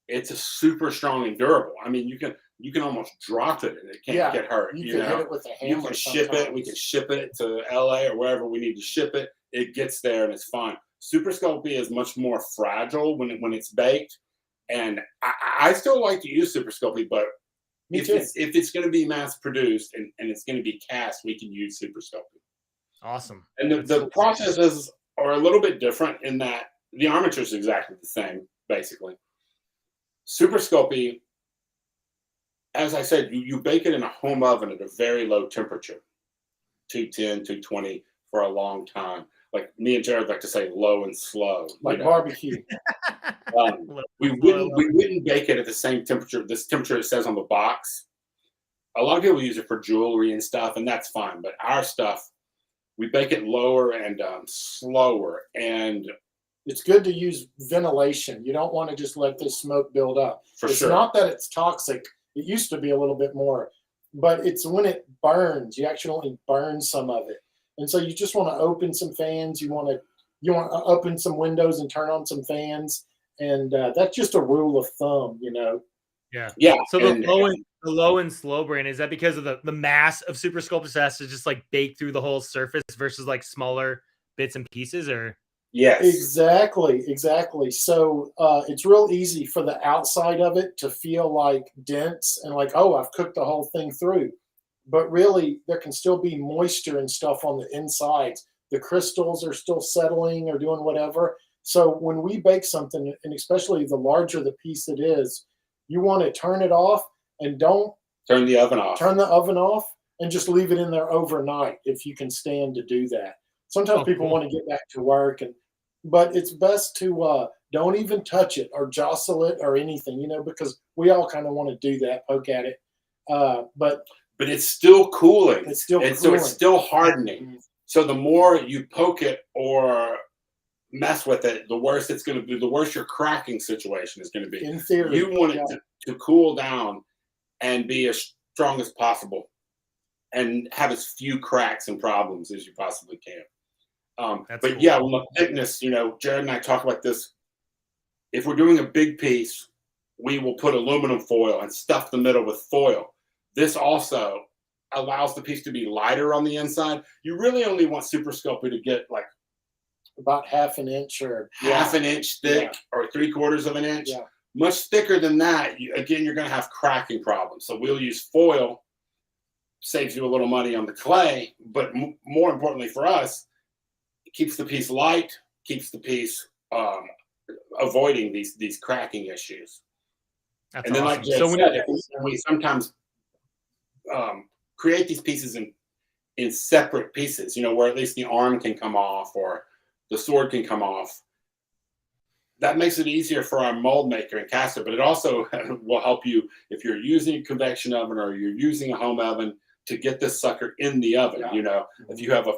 it's a super strong and durable. I mean, you can almost drop it and it can't get hurt. You can hit it with a hammer. You can ship it. We can ship it to LA or wherever we need to ship it. It gets there and it's fine. Super Sculpey is much more fragile when it's baked. And I still like to use Super Sculpey, but if it's going to be mass produced and it's going to be cast, we can use Super Sculpey. Awesome. And the processes are a little bit different in that the armature is exactly the same, basically. Super Sculpey, as I said, you bake it in a home oven at a very low temperature, 210, 220 for a long time. Like me and Jarrod like to say, low and slow. Like barbecue. We wouldn't bake it at the same temperature. This temperature it says on the box. A lot of people use it for jewelry and stuff, and that's fine. But our stuff, we bake it lower and slower. And it's good to use ventilation. You don't want to just let this smoke build up. It's not that it's toxic. It used to be a little bit more, but it's when it burns, you actually burn some of it. And so you just want to open some fans. You want to open some windows and turn on some fans. And that's just a rule of thumb, Yeah. Yeah. So the low and slow brand, is that because of the mass of Super Sculptors has to just like bake through the whole surface versus like smaller bits and pieces, or? Yes. Exactly. So it's real easy for the outside of it to feel like dense and like, oh, I've cooked the whole thing through. But really, there can still be moisture and stuff on the insides. The crystals are still settling or doing whatever. So when we bake something, and especially the larger the piece it is, you want to turn it off and don't turn the oven off. Turn the oven off and just leave it in there overnight if you can stand to do that. Sometimes people want to get back to work, but it's best to don't even touch it or jostle it or anything, because we all kind of want to do that, poke at it. But it's still cooling. So it's still hardening. Mm-hmm. So the more you poke it or mess with it, the worse it's going to be. The worse your cracking situation is going to be. In theory, you want it to cool down and be as strong as possible, and have as few cracks and problems as you possibly can. But cool. Yeah, well, the thickness. Jarrod and I talk about this. If we're doing a big piece, we will put aluminum foil and stuff the middle with foil. This also allows the piece to be lighter on the inside. You really only want Super Sculpting to get like about half an inch or half an inch thick or 3/4 of an inch. Yeah. Much thicker than that, again, you're going to have cracking problems. So we'll use foil, saves you a little money on the clay, but more importantly for us, it keeps the piece light, keeps the piece avoiding these cracking issues. That's and then, awesome. like Jed So said, we sometimes create these pieces in separate pieces, you know, where at least the arm can come off or the sword can come off. That makes it easier for our mold maker and caster, but it also will help you if you're using a convection oven or you're using a home oven to get this sucker in the oven. You know, if you have a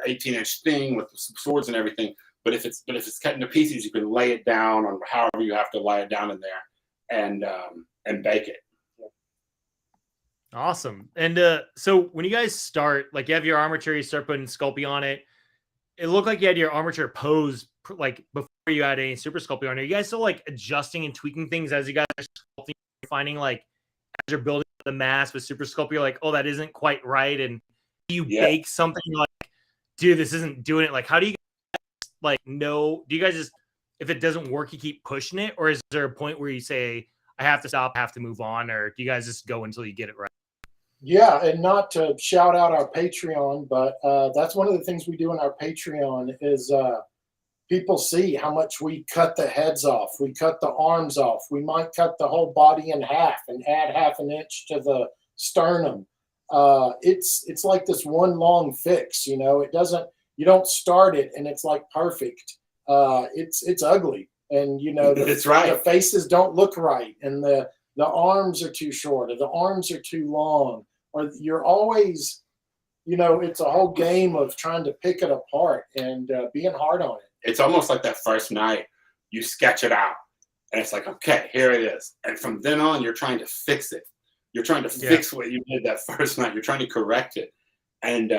18-inch thing with swords and everything, but if it's cut into pieces, you can lay it down on however you have to lay it down in there and bake it. Awesome. And so when you guys start, like you have your armature, you start putting Sculpting on it. It looked like you had your armature pose like before you had any Super Sculpting on it. Are you guys still like adjusting and tweaking things as you guys are sculpting, finding like as you're building the mass with Super Sculpt, you're like, oh, that isn't quite right. And you bake something like, dude, this isn't doing it. Like, how do you guys like know? Do you guys just, if it doesn't work, you keep pushing it? Or is there a point where you say, I have to stop, I have to move on? Or do you guys just go until you get it right? Yeah, and not to shout out our Patreon, but that's one of the things we do in our Patreon is people see how much we cut the heads off. We cut the arms off. We might cut the whole body in half and add half an inch to the sternum. It's like this one long fix, you know. It doesn't, you don't start it and it's like perfect. It's ugly, and you know it's right. The faces don't look right, and the arms are too short, or the arms are too long, or you're always, you know, it's a whole game of trying to pick it apart and being hard on it. It's almost like that first night you sketch it out and it's like, okay, here it is. And from then on, you're trying to fix it. You're trying to fix what you did that first night. You're trying to correct it. And,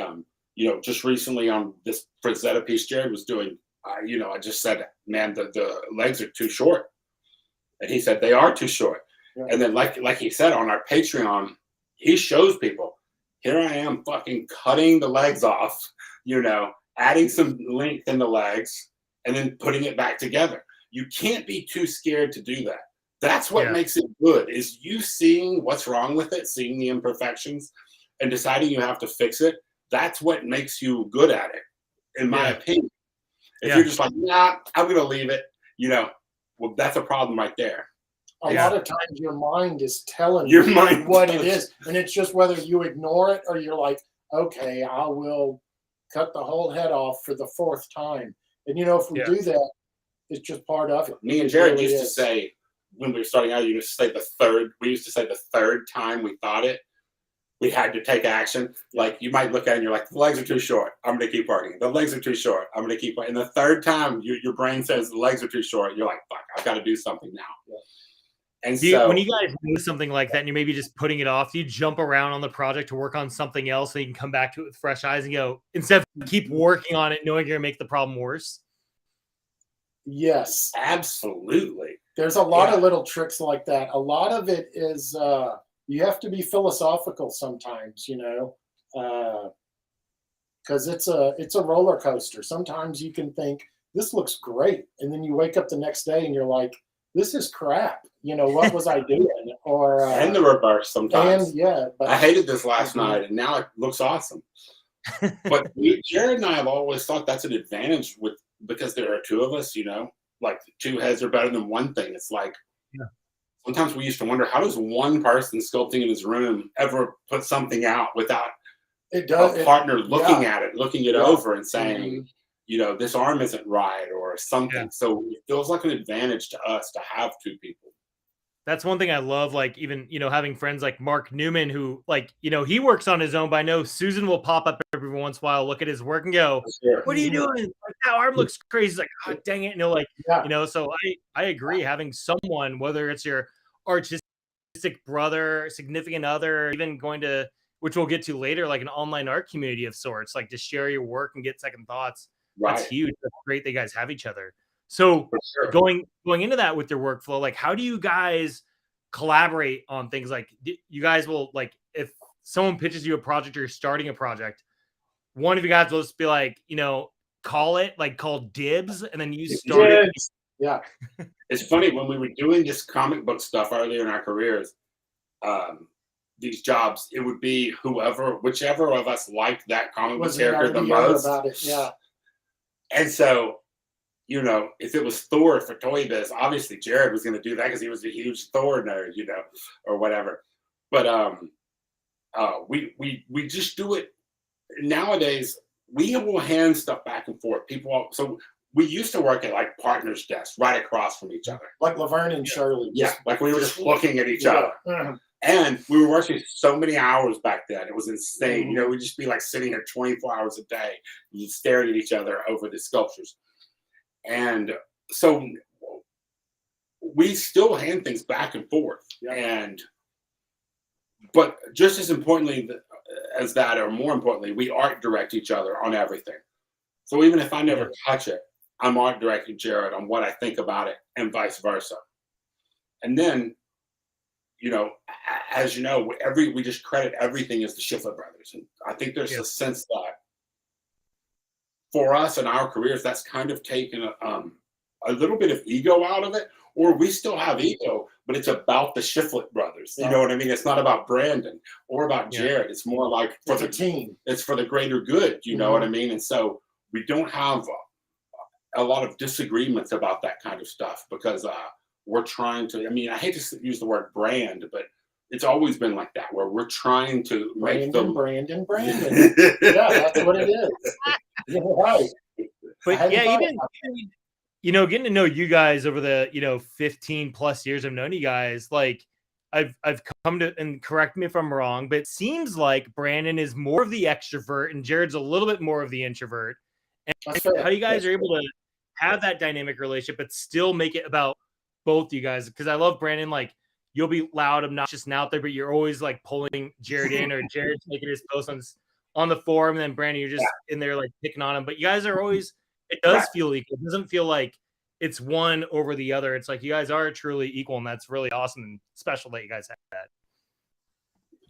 you know, just recently on this Frazetta piece Jarrod was doing, you know, I just said, man, the legs are too short. And he said, they are too short. Yeah. And then like he said on our Patreon, he shows people, here I am fucking cutting the legs off, you know, adding some length in the legs, and then putting it back together. You can't be too scared to do that. That's what makes it good, is you seeing what's wrong with it, seeing the imperfections, and deciding you have to fix it. That's what makes you good at it, in my opinion. If you're just like, nah, I'm going to leave it, you know, well, that's a problem right there. A lot of times your mind is telling you what it is. And it's just whether you ignore it or you're like, okay, I will cut the whole head off for the 4th time. And, you know, if we do that, it's just part of it. Me and Jarrod used to say, when we were starting out, we used to say the third time we thought it, we had to take action. Like, you might look at it and you're like, the legs are too short. I'm going to keep working. The legs are too short. I'm going to keep working. And the third time your brain says the legs are too short, you're like, fuck, I've got to do something now. Yeah. And so, when you guys do something like that and you're maybe just putting it off, do you jump around on the project to work on something else so you can come back to it with fresh eyes and go, instead of keep working on it knowing you're going to make the problem worse? Yes. Absolutely. There's a lot of little tricks like that. A lot of it is you have to be philosophical sometimes, you know, because it's a roller coaster. Sometimes you can think, this looks great. And then you wake up the next day and you're like, this is crap. You know, what was I doing? Or and the reverse sometimes. And but I hated this last night, and now it looks awesome. But Jarrod and I have always thought that's an advantage because there are 2 of us. You know, like 2 heads are better than one thing. It's like sometimes we used to wonder, how does one person sculpting in his room ever put something out without a partner looking at it, looking it over, and saying, you know, this arm isn't right or something. Yeah. So it feels like an advantage to us to have 2 people. That's one thing I love, like, even, you know, having friends like Mark Newman, who, like, you know, he works on his own, but I know Susan will pop up every once in a while, look at his work and go, what are you doing? Like, that arm looks crazy. He's like, oh, dang it. You know, like, you know, so I agree, having someone, whether it's your artistic brother, significant other, even going to, which we'll get to later, like an online art community of sorts, like to share your work and get second thoughts. That's huge. That's great that you guys have each other. So going into that with your workflow, like, how do you guys collaborate on things? Like, you guys will, like, if someone pitches you a project or you're starting a project, one of you guys will just be like, you know, call dibs, and then you start it. Yeah. It's funny, when we were doing this comic book stuff earlier in our careers, these jobs, it would be whichever of us liked that comic book character the most. About it. Yeah. And so, you know, if it was Thor for Toy Biz, obviously Jarrod was going to do that because he was a huge Thor nerd, you know, or whatever. But we just do it nowadays. We will hand stuff back and forth. So we used to work at like partners' desks right across from each other, like Laverne and Shirley. Yeah, like we were just looking at each other. And we were working so many hours back then. It was insane. You know, we'd just be like sitting here 24 hours a day, staring at each other over the sculptures. And so we still hand things back and forth. But just as importantly as that, or more importantly, we art direct each other on everything. So even if I never touch it, I'm art directing Jarrod on what I think about it, and vice versa. And then, you know, as you know, we just credit everything as the Shiflett Brothers. And I think there's a sense that for us in our careers, that's kind of taken a little bit of ego out of it, or we still have ego, but it's about the Shiflett Brothers. You know what I mean? It's not about Brandon or about Jarrod. It's more like for the team. It's for the greater good. You know what I mean? And so we don't have a lot of disagreements about that kind of stuff, because we're trying to, I mean, I hate to use the word brand, but it's always been like that, where we're trying to make them Brandon. Yeah, that's what it is. You're right. But yeah, even you know, getting to know you guys over the, you know, 15 plus years I've known you guys, like I've come to, and correct me if I'm wrong, but it seems like Brandon is more of the extrovert and Jarrod's a little bit more of the introvert. And how you guys are able to have that dynamic relationship, but still make it about both you guys. Because I love Brandon, like you'll be loud, obnoxious, and out there, but you're always like pulling Jarrod in, or Jarrod's making his post on the forum, and then Brandon, you're just in there like picking on him. But you guys are always, it does feel equal. It doesn't feel like it's one over the other. It's like you guys are truly equal, and that's really awesome and special that you guys have that.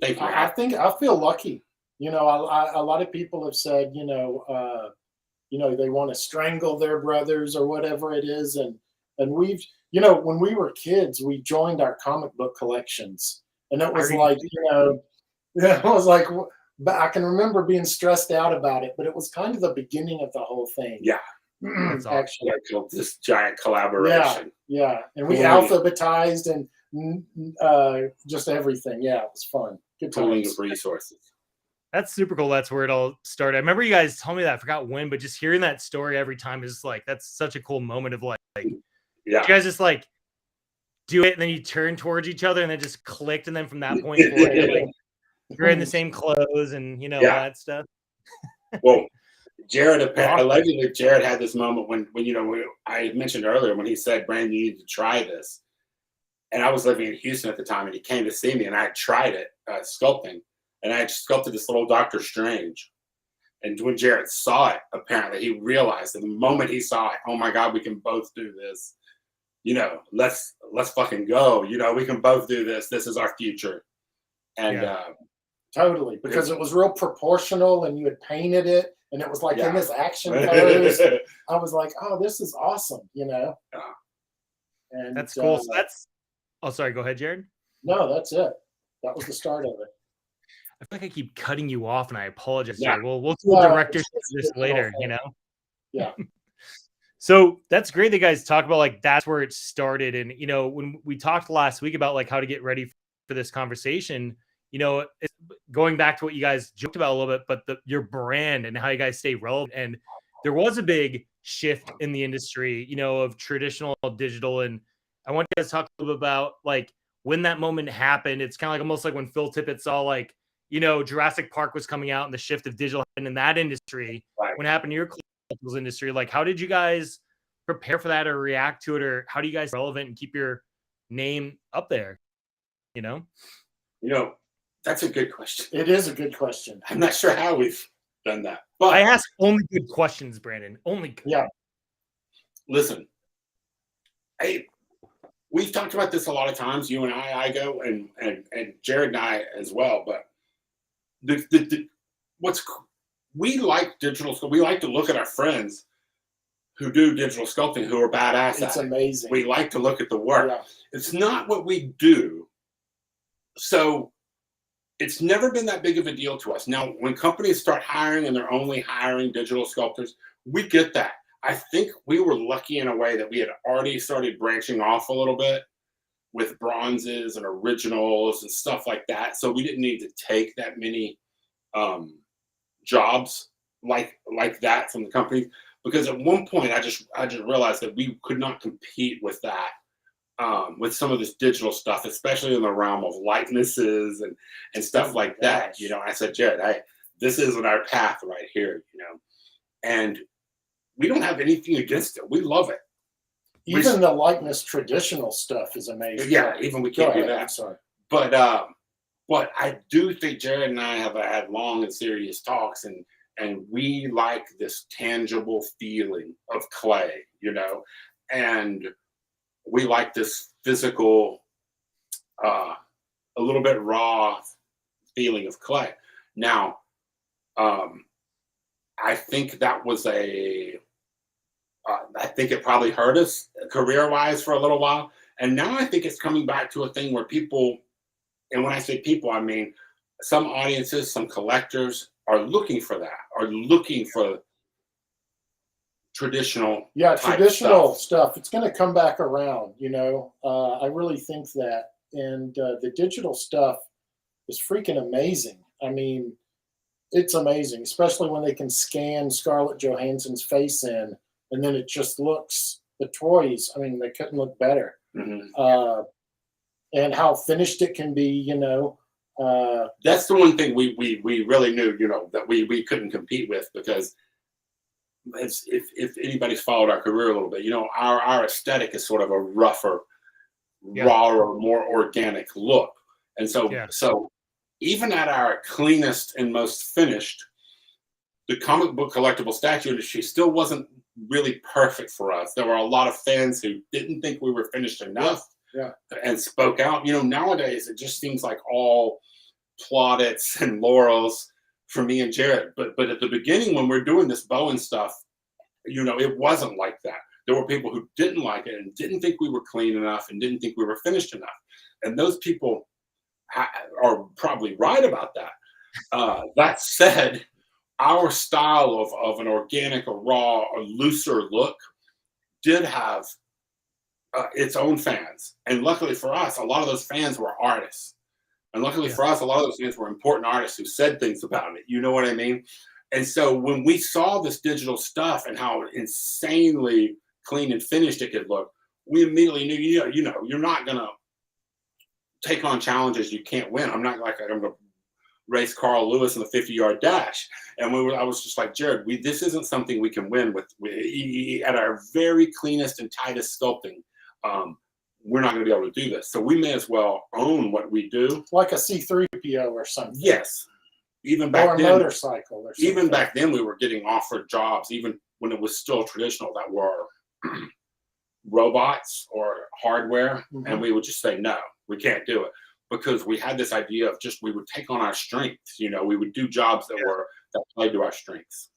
Thank you. I think I feel lucky. You know, a lot of people have said, you know, they want to strangle their brothers or whatever it is, and we've, you know, when we were kids, we joined our comic book collections, and it was like, you know, it was like, but I can remember being stressed out about it, but it was kind of the beginning of the whole thing. Yeah. Actually, this giant collaboration. Yeah. And we alphabetized and just everything. Yeah, it was fun. Good pooling of resources. That's super cool. That's where it all started. I remember you guys told me that. I forgot when, but just hearing that story every time is like, that's such a cool moment of like you guys just like do it, and then you turn towards each other, and then just clicked, and then from that point forward, like you're in the same clothes, and you know all that stuff. Well, allegedly Jarrod had this moment when you know, I mentioned earlier when he said, "Brandon, you need to try this," and I was living in Houston at the time, and he came to see me, and I tried it sculpting, and I had sculpted this little Doctor Strange. And when Jarrod saw it, apparently he realized that the moment he saw it, oh my God, we can both do this. You know, let's fucking go. You know, we can both do this. This is our future. And totally, because it was real proportional, and you had painted it, and it was like in this action pose. I was like, oh, this is awesome, you know. And that's cool. So that's. Oh, sorry. Go ahead, Jarrod. No, that's it. That was the start of it. I feel like I keep cutting you off, and I apologize. Yeah. We'll do directors this later, you know? Yeah. So that's great that you guys talk about, like, that's where it started. And, you know, when we talked last week about, like, how to get ready for this conversation, you know, going back to what you guys joked about a little bit, but your brand and how you guys stay relevant. And there was a big shift in the industry, you know, of traditional digital. And I want you guys to talk a little bit about, like, when that moment happened. It's kind of like almost like when Phil Tippett saw, like, you know, Jurassic Park was coming out and the shift of digital in that industry. Right. When it happened to your collectibles industry, like, how did you guys prepare for that or react to it? Or how do you guys stay relevant and keep your name up there? You know, that's a good question. It is a good question. I'm not sure how we've done that, but I ask only good questions, Brandon. Only good. Yeah. Listen, we've talked about this a lot of times, you and I go, and Jarrod and I as well, but we like digital. So we like to look at our friends who do digital sculpting who are badass. It's amazing. We like to look at the work. Yeah. It's not what we do. So it's never been that big of a deal to us. Now, when companies start hiring and they're only hiring digital sculptors, we get that. I think we were lucky in a way that we had already started branching off a little bit with bronzes and originals and stuff like that. So we didn't need to take that many jobs like that from the companies, because at one point I just realized that we could not compete with that, with some of this digital stuff, especially in the realm of likenesses and stuff like that. You know, I said, Jarrod, this isn't our path right here, you know, and we don't have anything against it. We love it. Even the likeness traditional stuff is amazing. Yeah, even we can't do that. I'm sorry. But I do think Jarrod and I have had long and serious talks, and we like this tangible feeling of clay, you know, and we like this physical, a little bit raw feeling of clay. Now, I think that was I think it probably hurt us career-wise for a little while. And now I think it's coming back to a thing where people, and when I say people, I mean some audiences, some collectors are looking for that, are looking for traditional stuff. It's going to come back around, you know. I really think that. And the digital stuff is freaking amazing. I mean, it's amazing, especially when they can scan Scarlett Johansson's face in, and then it just looks, the toys, I mean, they couldn't look better. Mm-hmm. And how finished it can be, you know. That's the one thing we really knew, you know, that we couldn't compete with, because if anybody's followed our career a little bit, you know, our aesthetic is sort of a rougher, rawer, more organic look. And so, so even at our cleanest and most finished, the comic book collectible statue industry still wasn't really perfect for us. There were a lot of fans who didn't think we were finished enough and spoke out. You know, nowadays it just seems like all plaudits and laurels for me and Jarrod. But at the beginning, when we're doing this Bowen stuff, you know, it wasn't like that. There were people who didn't like it and didn't think we were clean enough and didn't think we were finished enough. And those people are probably right about that. That said, our style of an organic, a raw, a looser look did have its own fans. And luckily for us, a lot of those fans were artists. And luckily for us, a lot of those fans were important artists who said things about it. You know what I mean? And so when we saw this digital stuff and how insanely clean and finished it could look, we immediately knew, you know, you're not going to take on challenges you can't win. I'm not like I'm going to race Carl Lewis in the 50-yard dash. And I was just like, Jarrod, this isn't something we can win with at our very cleanest and tightest sculpting. We're not going to be able to do this. So we may as well own what we do. Like a C-3PO or something. Yes. Even back or a then, motorcycle or something. Even back then, we were getting offered jobs, even when it was still traditional, that were robots or hardware. Mm-hmm. And we would just say, no, we can't do it. Because we had this idea of we would take on our strengths. You know, we would do jobs that played to our strengths.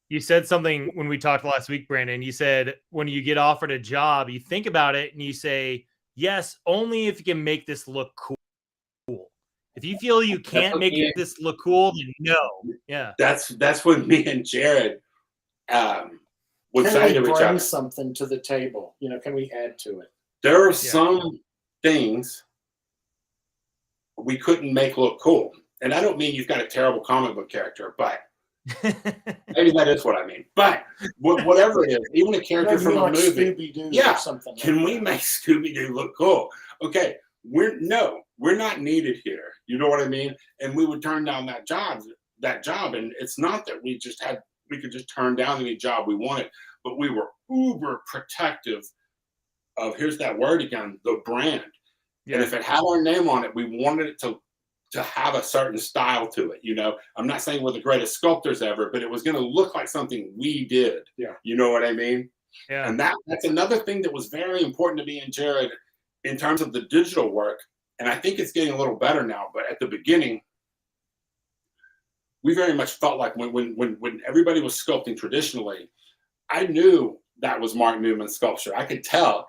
You said something when we talked last week, Brandon. You said when you get offered a job, you think about it and you say, yes, only if you can make this look cool. If you feel you can't make this look cool, then no. Yeah. That's what me and Jarrod would say to each other. Can we bring something to the table? You know, can we add to it? There are some things we couldn't make look cool. And I don't mean you've got a terrible comic book character, but maybe that is what I mean. But whatever it is, even a character from a movie, or something. Can we make Scooby-Doo look cool? Okay, we're not needed here. You know what I mean? And we would turn down that job. And it's not that we could just turn down any job we wanted, but we were uber protective of, here's that word again, the brand. Yeah. And if it had our name on it, we wanted it to have a certain style to it. You know, I'm not saying we're the greatest sculptors ever, but it was going to look like something we did. Yeah. You know what I mean? Yeah. And that's another thing that was very important to me and Jarrod in terms of the digital work. And I think it's getting a little better now, but at the beginning, we very much felt like when everybody was sculpting traditionally, I knew that was Mark Newman's sculpture. I could tell.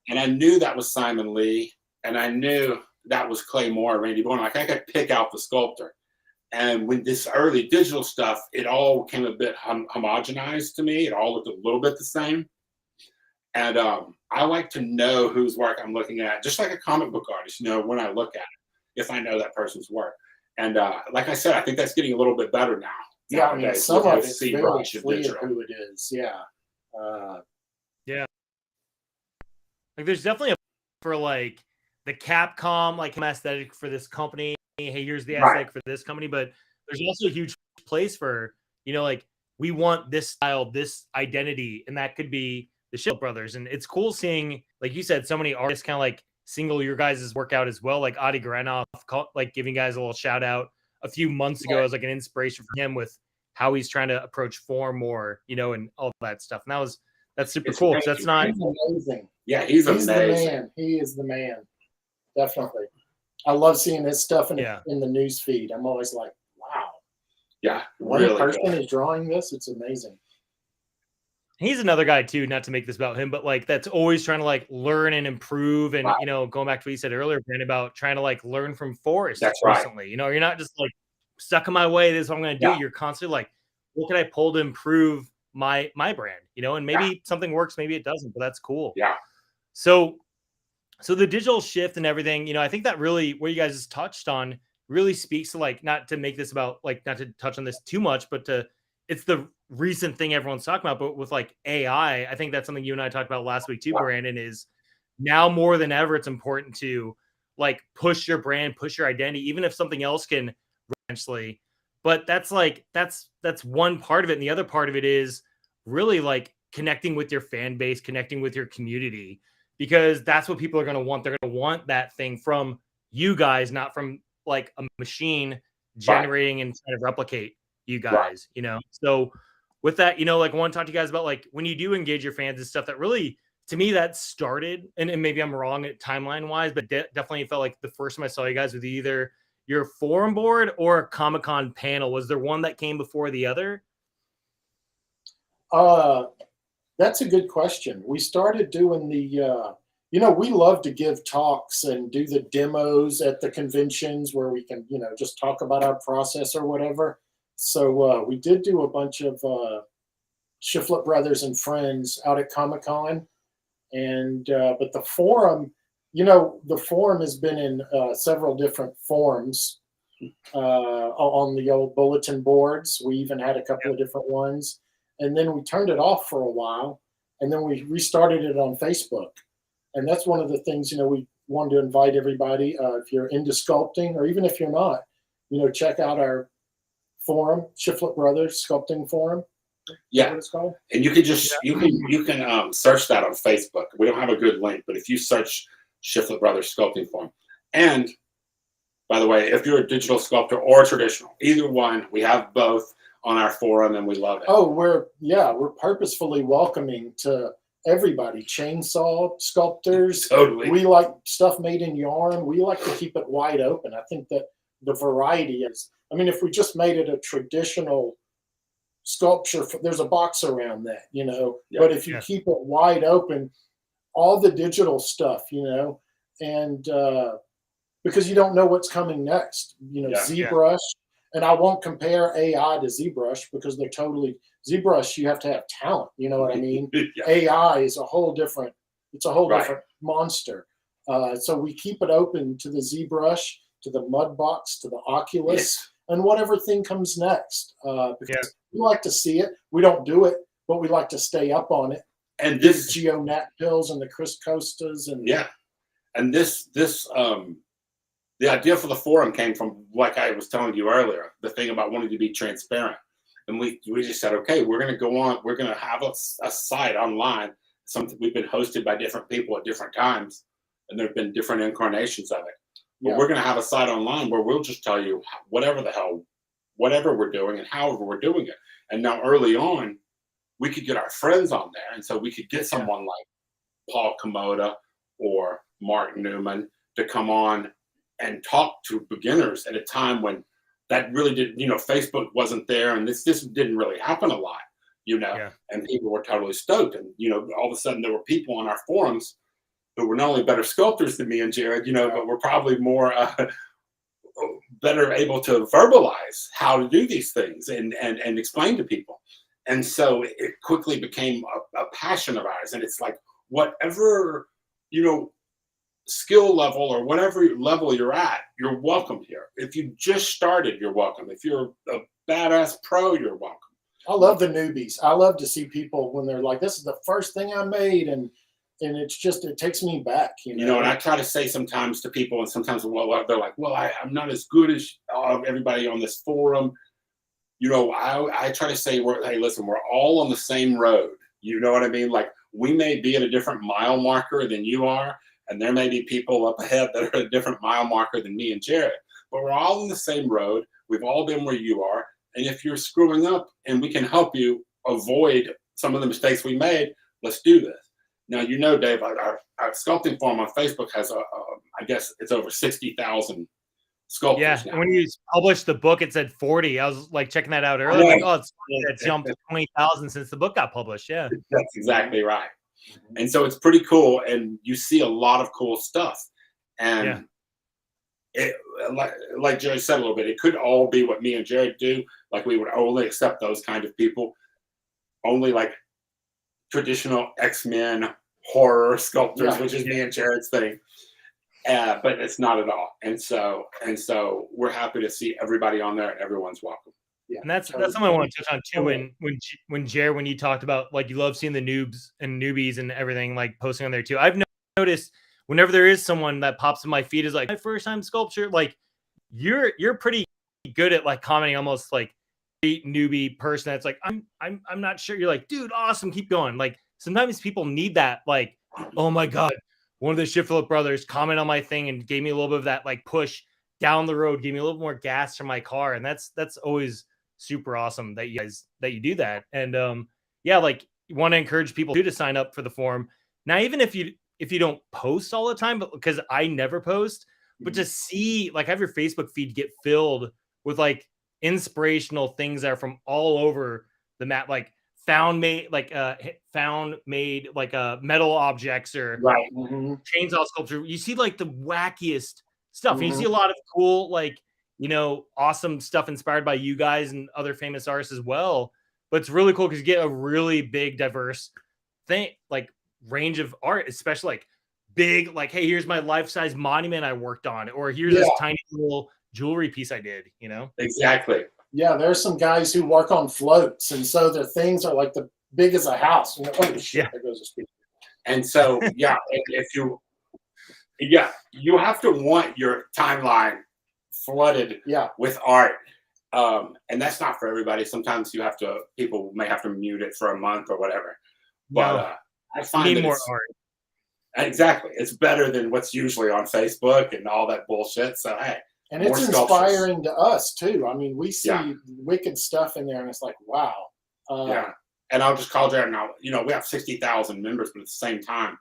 And I knew that was Simon Lee. And I knew that was Clay Moore, Randy Bourne. Like I could pick out the sculptor. And when this early digital stuff, it all became a bit homogenized to me. It all looked a little bit the same. And I like to know whose work I'm looking at, just like a comic book artist, you know, when I look at it, if I know that person's work. And like I said, I think that's getting a little bit better now. Yeah, I mean, some of it's very clear digital. who it is. Yeah. Yeah. Like there's definitely a for like the Capcom like aesthetic for this company. Hey, here's the aesthetic for this company, but there's also a huge place for, you know, like we want this style, this identity, and that could be the Shiflett Brothers. And it's cool seeing, like you said, so many artists kind of like single your guys' work out as well, like Adi Garanov, like giving guys a little shout out a few months ago as like an inspiration for him with how he's trying to approach form more, you know, and all that stuff. And that's super cool. That's not amazing. Yeah, he's amazing. The man. He is the man. Definitely. I love seeing his stuff in the news feed. I'm always like, wow. Yeah, one really person is drawing this. It's amazing. He's another guy too, not to make this about him, but like that's always trying to like learn and improve. And you know, going back to what you said earlier, Brandon, about trying to like learn from Forrest. That's recently. You know, you're not just like stuck in my way. This is what I'm going to do. You're constantly like, what can I pull to improve my brand? You know, and maybe something works, maybe it doesn't, but that's cool. Yeah. So the digital shift and everything, you know, I think that really what you guys just touched on really speaks to like, not to make this about like, not to touch on this too much, but it's the recent thing everyone's talking about, but with like AI, I think that's something you and I talked about last week too, Brandon, is now more than ever, it's important to like push your brand, push your identity, even if something else can eventually, but that's one part of it. And the other part of it is really like connecting with your fan base, connecting with your community, because that's what people are going to want. They're going to want that thing from you guys, not from like a machine generating and trying to replicate you guys, you know? So with that, you know, like I want to talk to you guys about like when you do engage your fans and stuff that really, to me, that started, and maybe I'm wrong at timeline wise, but definitely felt like the first time I saw you guys with either your forum board or a Comic-Con panel. Was there one that came before the other? That's a good question. We started doing the, you know, we love to give talks and do the demos at the conventions where we can, you know, just talk about our process or whatever. So we did do a bunch of Shiflett Brothers and friends out at Comic-Con. And, but the forum, you know, the forum has been in several different forms on the old bulletin boards. We even had a couple of different ones. And then we turned it off for a while, and then we restarted it on Facebook. And that's one of the things, you know, we wanted to invite everybody, if you're into sculpting, or even if you're not, you know, check out our forum, Shiflett Brothers Sculpting Forum. Yeah, what it's called. And you can just you can search that on Facebook. We don't have a good link, but if you search Shiflett Brothers Sculpting Forum, and by the way, if you're a digital sculptor or traditional, either one, we have both on our forum, and we love it. Oh, we're purposefully welcoming to everybody. Chainsaw sculptors. Totally. We like stuff made in yarn. We like to keep it wide open. I think that the variety is, I mean, if we just made it a traditional sculpture, there's a box around that, you know, but if you keep it wide open, all the digital stuff, you know, and because you don't know what's coming next, you know, ZBrush. And I won't compare AI to ZBrush because they're totally, ZBrush, you have to have talent. You know what I mean? AI is a whole different, it's a whole different monster. So we keep it open to the ZBrush, to the Mudbox, to the Oculus, and whatever thing comes next. Because we like to see it. We don't do it, but we like to stay up on it. And this GeoNat pills and the Chris Costas and and this the idea for the forum came from, like I was telling you earlier, the thing about wanting to be transparent. And we just said, okay, we're going to go on. We're going to have a site online. Something we've been hosted by different people at different times, and there have been different incarnations of it. But we're going to have a site online where we'll just tell you whatever we're doing and however we're doing it. And now early on, we could get our friends on there. And so we could get someone like Paul Komoda or Mark Newman to come on and talk to beginners at a time when that really did, Facebook wasn't there, and this didn't really happen a lot, and people were totally stoked. And, all of a sudden there were people on our forums who were not only better sculptors than me and Jarrod, but were probably more better able to verbalize how to do these things and explain to people. And so it quickly became a passion of ours. And it's like, whatever, skill level or whatever level you're at, you're welcome here. If you just started, you're welcome. If you're a badass pro, you're welcome. I love the newbies. I love to see people when they're like, this is the first thing I made. And it's just, it takes me back, and I try to say sometimes to people, and sometimes they're like, well, I'm not as good as everybody on this forum. I try to say, hey, listen, we're all on the same road. You know what I mean? Like, we may be at a different mile marker than you are, and there may be people up ahead that are at a different mile marker than me and Jarrod, but we're all on the same road. We've all been where you are. And if you're screwing up and we can help you avoid some of the mistakes we made, let's do this. Now, Dave, our sculpting forum on Facebook has, I guess it's over 60,000 sculptors. Yeah, now. And when you published the book, it said 40. I was like checking that out earlier. Like, oh, it's jumped to 20,000 since the book got published. Yeah, that's exactly right. And so it's pretty cool, and you see a lot of cool stuff. And it, like Jerry said a little bit, it could all be what me and Jarrod do. Like, we would only accept those kind of people, only like traditional X-Men horror sculptors, which is me and Jarrod's thing. But it's not at all. And so we're happy to see everybody on there, and everyone's welcome. Yeah, and that's something I want to touch on too. When Jarrod, when you talked about, like, you love seeing the noobs and newbies and everything, like, posting on there too. I've noticed whenever there is someone that pops in my feed is like, my first time sculpture, like, you're pretty good at, like, commenting almost like a newbie person that's like, I'm not sure. You're like, dude, awesome, keep going. Like, sometimes people need that, like, oh my god, one of the Shiflett brothers comment on my thing and gave me a little bit of that, like, push down the road, gave me a little more gas for my car. And that's always super awesome that you do that. And like, you want to encourage people to sign up for the forum. Now, even if you don't post all the time, but because I never post, but to see, like, have your Facebook feed get filled with, like, inspirational things that are from all over the map, like found made metal objects or chainsaw sculpture. You see, like, the wackiest stuff. And you see a lot of cool, like, awesome stuff inspired by you guys and other famous artists as well. But it's really cool because you get a really big, diverse thing, like, range of art, especially like big, like, hey, here's my life-size monument I worked on, or here's this tiny little jewelry piece I did, Exactly. Yeah, there's some guys who work on floats, and so their things are like the big as a house. Oh shit, there goes a speaker. And so, you have to want your timeline flooded with art. And that's not for everybody. Sometimes people may have to mute it for a month or whatever. But I find that more art. Exactly. It's better than what's usually on Facebook and all that bullshit. So, hey. And it's inspiring to us too. I mean, we see wicked stuff in there, and it's like, wow. And I'll just call Jarrod now. We have 60,000 members, but at the same time,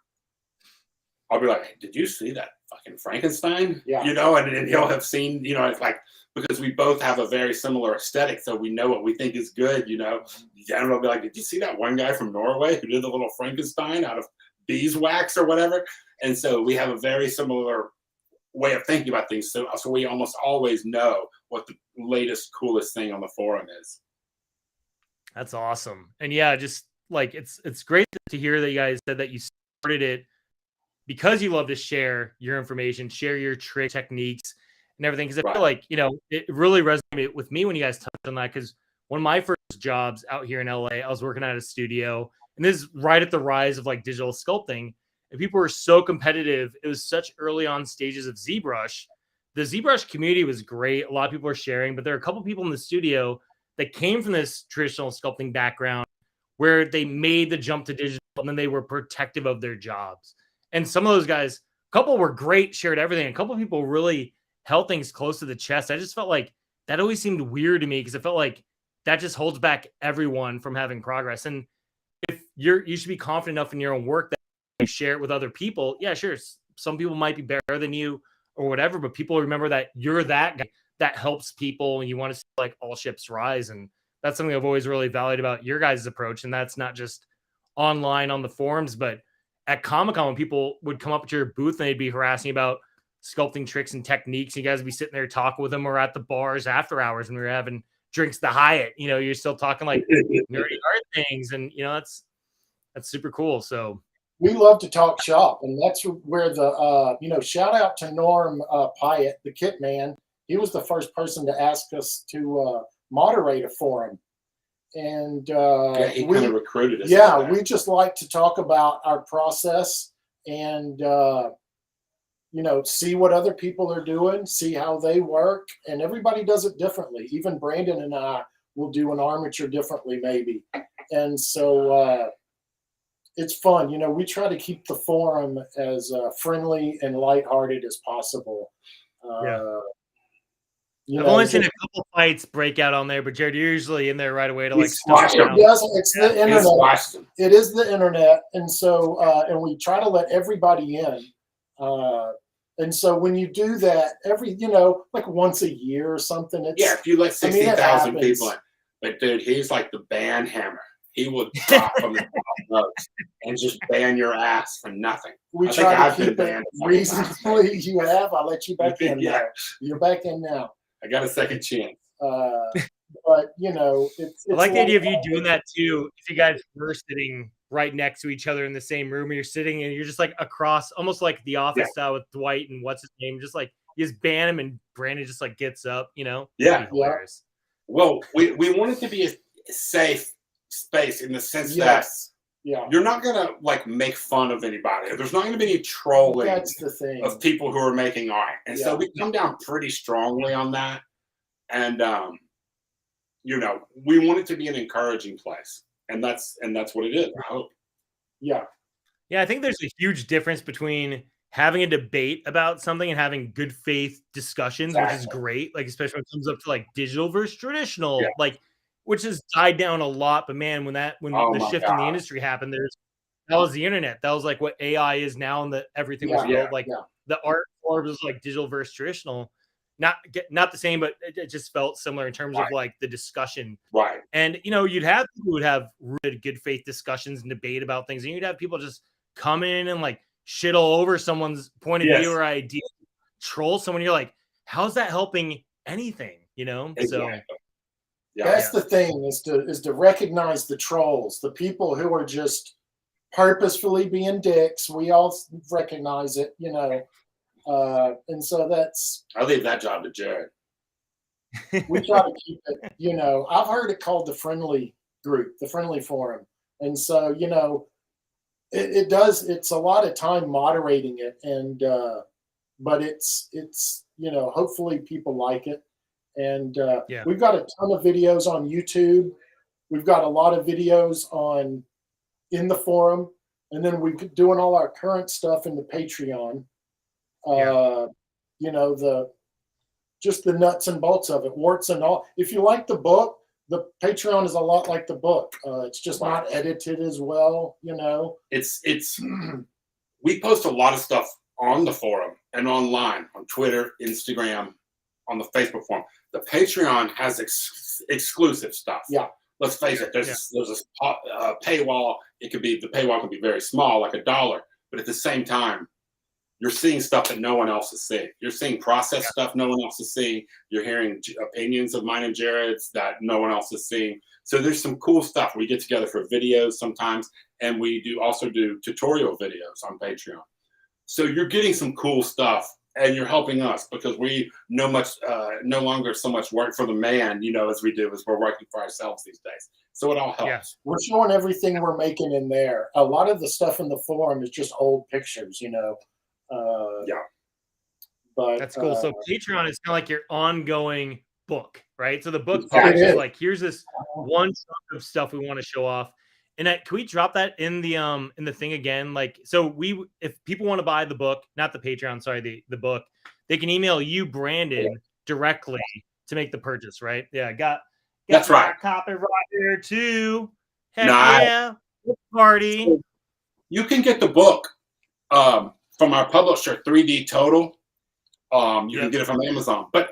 I'll be like, hey, did you see that fucking Frankenstein? Yeah. And he'll have seen, it's like, because we both have a very similar aesthetic, so we know what we think is good, And I'll be like, did you see that one guy from Norway who did the little Frankenstein out of beeswax or whatever? And so we have a very similar way of thinking about things. So we almost always know what the latest, coolest thing on the forum is. That's awesome. And just like, it's great to hear that you guys said that you started it because you love to share your information, share your trick techniques and everything. Because I feel like, it really resonated with me when you guys touched on that. Because one of my first jobs out here in LA, I was working at a studio, and this is right at the rise of, like, digital sculpting. And people were so competitive. It was such early on stages of ZBrush. The ZBrush community was great. A lot of people were sharing, but there are a couple people in the studio that came from this traditional sculpting background where they made the jump to digital, and then they were protective of their jobs. And some of those guys, a couple were great, shared everything. A couple of people really held things close to the chest. I just felt like that always seemed weird to me because it felt like that just holds back everyone from having progress. And if you should be confident enough in your own work that you share it with other people. Yeah, sure. Some people might be better than you or whatever, but people remember that you're that guy that helps people, and you want to see like all ships rise. And that's something I've always really valued about your guys' approach. And that's not just online on the forums, but at Comic-Con, when people would come up to your booth and they'd be harassing about sculpting tricks and techniques, you guys would be sitting there talking with them, or at the bars after hours when we were having drinks the Hyatt, you know, you're still talking like nerdy art things. And, you know, that's super cool. So we love to talk shop, and that's where the, you know, shout out to Norm Pyatt, the kit man. He was the first person to ask us to moderate a forum. And yeah, he kind of recruited us. Yeah, we just like to talk about our process and, you know, see what other people are doing, see how they work. And everybody does it differently. Even Brandon and I will do an armature differently, maybe. And so it's fun. You know, we try to keep the forum as friendly and lighthearted as possible. I've only seen a couple fights break out on there, but Jarrod, you're usually in there right away to like squash them. Yes, it's the internet. It is the internet, and so and we try to let everybody in. And so when you do that, you know, like once a year or something, it's, if you let 60,000 people in. But dude, he's like the ban hammer. He will drop from the top ropes and just ban your ass for nothing. We try to keep it reasonably. You have. I'll let you back in now. You're back in now. I got a second chance. But you know, it's I like the idea of you doing that too. If you guys were sitting right next to each other in the same room, and you're sitting and you're just like across, almost like The Office style with Dwight and what's his name, just like you just ban him and Brandon just like gets up, you know? Yeah. Well, we want it to be a safe space in the sense that you're not gonna like make fun of anybody. There's not gonna be any trolling of people who are making art, and so we come down pretty strongly on that. And you know, we want it to be an encouraging place, and that's what it is. I hope. Yeah. I think there's a huge difference between having a debate about something and having good faith discussions, which is great. Like especially when it comes up to like digital versus traditional, like. Which has died down a lot, but man, when the shift in the industry happened, that was the internet. That was like what AI is now, and everything was built like the art form was like digital versus traditional. Not the same, but it just felt similar in terms of like the discussion. Right. And you know, you'd have people who would have really good faith discussions and debate about things, and you'd have people just come in and like shit all over someone's point of view or idea, troll someone. You're like, how's that helping anything? You know, exactly. So. That's the thing is to recognize the trolls, the people who are just purposefully being dicks. We all recognize it, you know. And so I'll leave that job to Jarrod. We try to keep it, you know. I've heard it called the friendly group, the friendly forum. And so, you know, it's a lot of time moderating it, and but it's you know, hopefully people like it. And we've got a ton of videos on YouTube. We've got a lot of videos in the forum, and then we're doing all our current stuff in the Patreon. You know, just the nuts and bolts of it, warts and all. If you like the book, the Patreon is a lot like the book. It's just not edited as well, you know. It's we post a lot of stuff on the forum and online, on Twitter, Instagram, on the Facebook forum. The Patreon has exclusive stuff. Yeah. Let's face it. There's a paywall. The paywall can be very small, like $1, but at the same time, you're seeing stuff that no one else is seeing. You're seeing process stuff no one else is seeing. You're hearing opinions of mine and Jarrod's that no one else is seeing. So there's some cool stuff. We get together for videos sometimes, and we also do tutorial videos on Patreon. So you're getting some cool stuff, and you're helping us because we no longer so much work for the man, you know, as we do, as we're working for ourselves these days. So it all helps. Yeah. We're showing everything we're making in there. A lot of the stuff in the forum is just old pictures, you know. But that's cool. So Patreon is kind of like your ongoing book, right? So the book part is like, here's this one chunk of stuff we want to show off. And can we drop that in the thing again? Like, so if people want to buy the book, not the Patreon, sorry, the book, they can email you, Brandon, directly to make the purchase, right? Yeah, got that's right. Copy right here too. Heck yeah, party. You can get the book from our publisher, 3D Total. You can get it from Amazon. But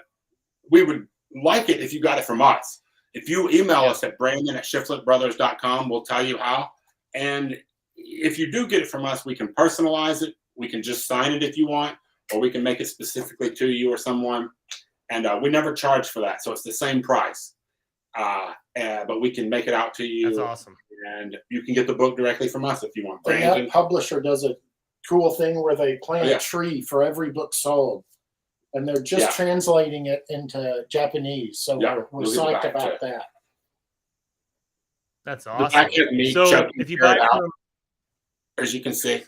we would like it if you got it from us. If you email us at brandon@shiflettbrothers.com, we'll tell you how. And if you do get it from us, we can personalize it. We can just sign it if you want, or we can make it specifically to you or someone. And we never charge for that, so it's the same price. But we can make it out to you. That's awesome. And you can get the book directly from us if you want. And Brandon. that publisher does a cool thing where they plant a tree for every book sold. And they're just translating it into Japanese. So we're psyched about that. That's awesome. So if you buy from, as you can see.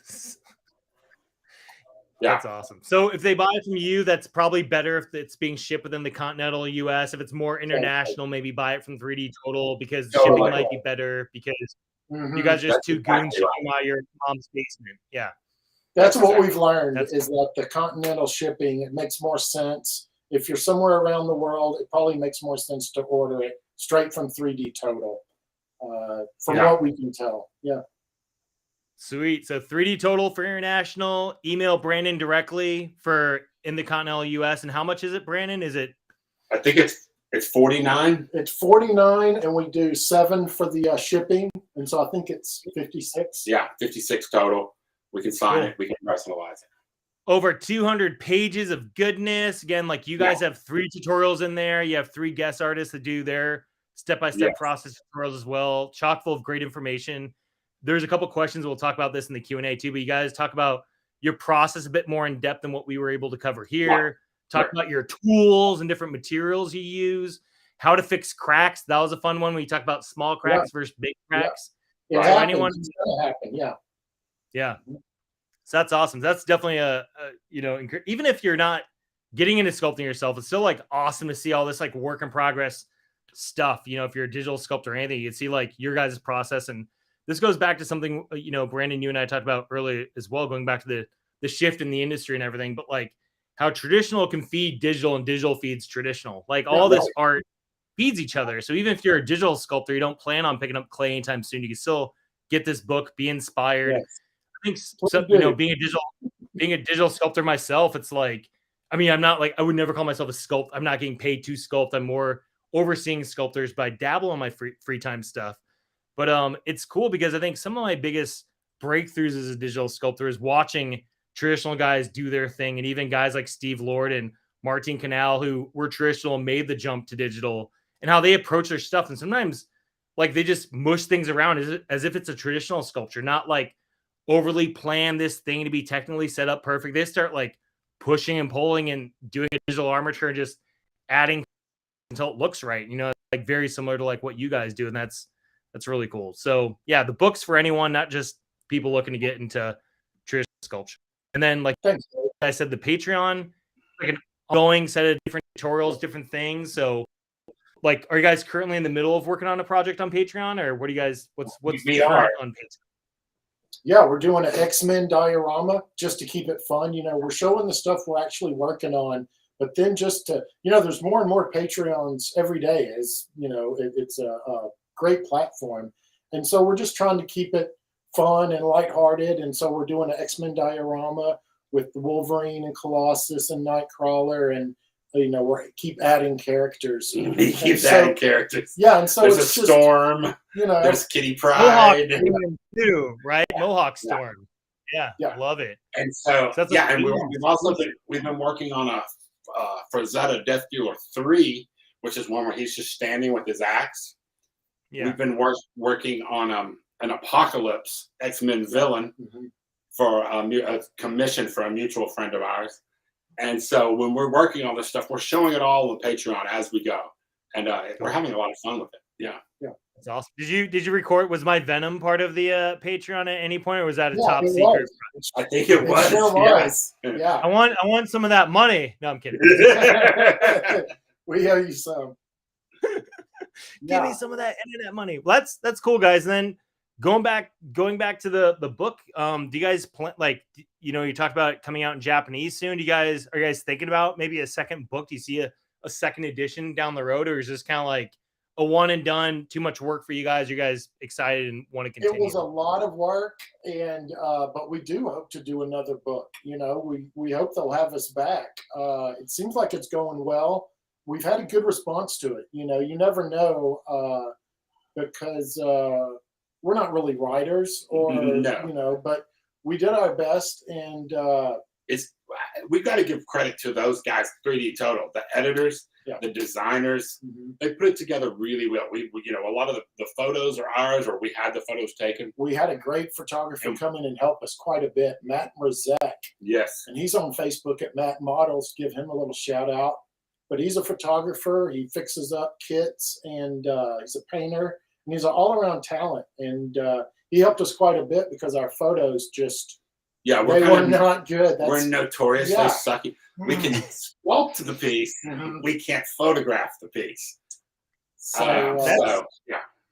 That's awesome. So if they buy from you, that's probably better if it's being shipped within the continental US. If it's more international, maybe buy it from 3D Total because shipping might be better because you guys are just two goons shipping out your mom's basement. Yeah. That's what we've learned is that the continental shipping, it makes more sense. If you're somewhere around the world, it probably makes more sense to order it straight from 3D Total, from what we can tell. Yeah. Sweet. So 3D Total for international. Email Brandon directly for in the continental US. And how much is it, Brandon? Is it? I think it's $49. It's $49, and we do $7 for the shipping, and so I think it's $56. Yeah, $56 total. We can sign it. We can personalize it. Over 200 pages of goodness. Again, like you guys have 3 tutorials in there. You have 3 guest artists that do their step-by-step process tutorials as well. Chock full of great information. There's a couple questions. We'll talk about this in the Q&A too, but you guys talk about your process a bit more in depth than what we were able to cover here. Talk about your tools and different materials you use, how to fix cracks. That was a fun one when you talk about small cracks versus big cracks. It happens. Anyone? It's gonna happen. Yeah. So that's awesome. That's definitely a even if you're not getting into sculpting yourself, it's still like awesome to see all this like work in progress stuff. You know, if you're a digital sculptor or anything, you can see like your guys' process. And this goes back to something, Brandon, you and I talked about earlier as well, going back to the shift in the industry and everything, but like how traditional can feed digital and digital feeds traditional. Like all this art feeds each other. So even if you're a digital sculptor, you don't plan on picking up clay anytime soon, you can still get this book, be inspired. Yes. I think so, being a digital sculptor myself, it's like, I mean, I'm not like, I would never call myself a sculpt. I'm not getting paid to sculpt. I'm more overseeing sculptors, but I dabble on my free time stuff. But it's cool because I think some of my biggest breakthroughs as a digital sculptor is watching traditional guys do their thing. And even guys like Steve Lord and Martin Canal, who were traditional and made the jump to digital, and how they approach their stuff. And sometimes like they just mush things around as if it's a traditional sculpture, not like overly plan this thing to be technically set up perfect. They start like pushing and pulling and doing a digital armature and just adding until it looks right. Like very similar to like what you guys do. And that's really cool. So yeah, the book's for anyone, not just people looking to get into traditional sculpture. And then like I said, the Patreon, like an ongoing set of different tutorials, different things. So like, are you guys currently in the middle of working on a project on Patreon, or what do you guys, what's we are on Patreon? Yeah, we're doing an X-Men diorama just to keep it fun. We're showing the stuff we're actually working on, but then just to, there's more and more Patreons every day. As it's a great platform. And so we're just trying to keep it fun and lighthearted. And so we're doing an X-Men diorama with the Wolverine and Colossus and Nightcrawler, and we're keep adding characters. He keeps adding characters. Yeah, and so there's it's a Storm. There's Kitty Pryde. Mohawk too, right? Mohawk Storm. Yeah, love it. And so and we've been working on a Frazetta Death Dealer 3, which is one where he's just standing with his axe. Yeah. We've been working on an Apocalypse X-Men villain for a commission for a mutual friend of ours. And so when we're working on this stuff, we're showing it all on Patreon as we go. And we're having a lot of fun with it. Yeah. Yeah. That's awesome. Did you record, was my Venom part of the Patreon at any point, or was that a top secret? I think it was. Sure was. Yeah. I want some of that money. No, I'm kidding. We owe you some. Give me some of that internet money. Well, that's cool, guys. And then going back to the book, do you guys plan, like, you talked about it coming out in Japanese soon. Are you guys thinking about maybe a second book? Do you see a second edition down the road, or is this kind of like a one and done, too much work for you guys? Are you guys excited and want to continue? It was a lot of work, and but we do hope to do another book. We hope they'll have us back. It seems like it's going well. we've had a good response to it. You know, you never know because we're not really writers or, No. you know, but we did our best. And we've got to give credit to those guys, 3D Total, the editors, the designers. They put it together really well. We you know, a lot of the photos are ours, or we had the photos taken. We had a great photographer come in and help us quite a bit, Matt Mrazek. Yes. And he's on Facebook at Matt Models. Give him a little shout out. But he's a photographer. He fixes up kits, and he's a painter, and he's an all-around talent. And he helped us quite a bit because our photos just they were not good. We're notoriously sucky. We can sculpt the piece. We can't photograph the piece.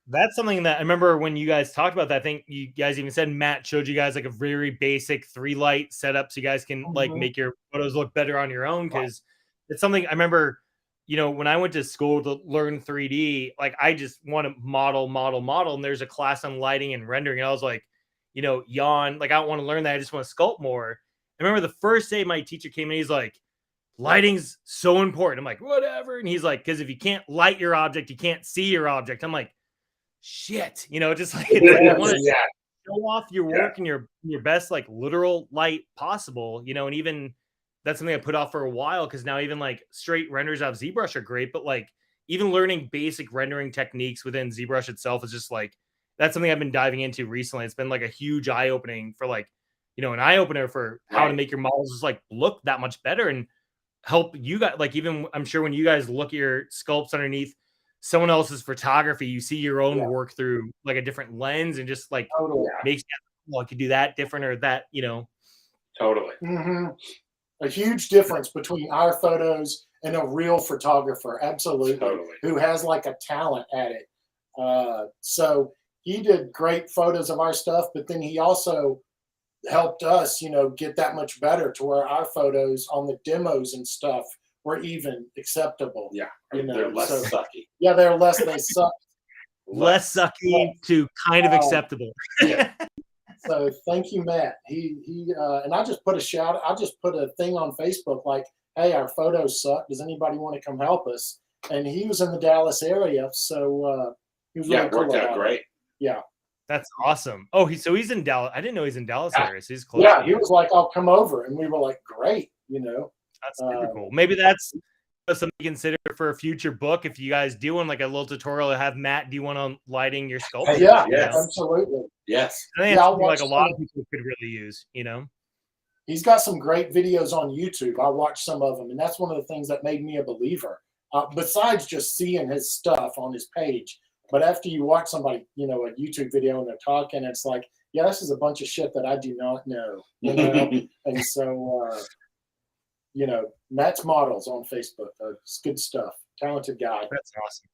That's something that I remember when you guys talked about that. I think you guys even said Matt showed you guys like a very basic 3-light setup so you guys can like make your photos look better on your own, because it's something I remember, you know, when I went to school to learn 3D, like I just want to model, and there's a class on lighting and rendering, and I was like, you know, like I don't want to learn that, I just want to sculpt more. I remember the first day my teacher came in, he's like, lighting's so important. I'm like, whatever. And he's like, because if you can't light your object, you can't see your object. I'm like, shit, you know, just like, it's like I want to show off your work and your best like literal light possible, you know. And even that's something I put off for a while, because now even like straight renders out of ZBrush are great, but like even learning basic rendering techniques within ZBrush itself is just like, that's something I've been diving into recently. It's been like a huge eye-opening for like, you know, an eye-opener for how to make your models just like look that much better and help you guys. Like, even I'm sure when you guys look at your sculpts underneath someone else's photography, you see your own work through like a different lens, and just like makes you, well, I could do that different or that, you know. Totally. A huge difference between our photos and a real photographer, absolutely, who has like a talent at it. So he did great photos of our stuff, but then he also helped us, you know, get that much better to where our photos on the demos and stuff were even acceptable. Yeah, you know, they're less sucky. Yeah, they're less. They suck. Less sucky to kind of acceptable. Yeah. So thank you, Matt. He and I just put a thing on Facebook like, hey, our photos suck. Does anybody want to come help us? And he was in the Dallas area, so he was really cool. Worked out great. Yeah. That's awesome. Oh, he's in Dallas. I didn't know he's in Dallas area, so he's close. Yeah, he was like, I'll come over. And we were like, great, you know. That's super cool. Maybe that's something to consider for a future book. If you guys do one, like a little tutorial, have Matt do one on lighting your sculpture. Yeah, absolutely. Yes. I think it's like a lot of people could really use, you know. He's got some great videos on YouTube. I watched some of them, and that's one of the things that made me a believer. Besides just seeing his stuff on his page, but after you watch somebody, you know, a YouTube video and they're talking, it's like, yeah, this is a bunch of shit that I do not know. You know? And so, you know, Matt's Models on Facebook. It's good stuff. Talented guy. That's awesome.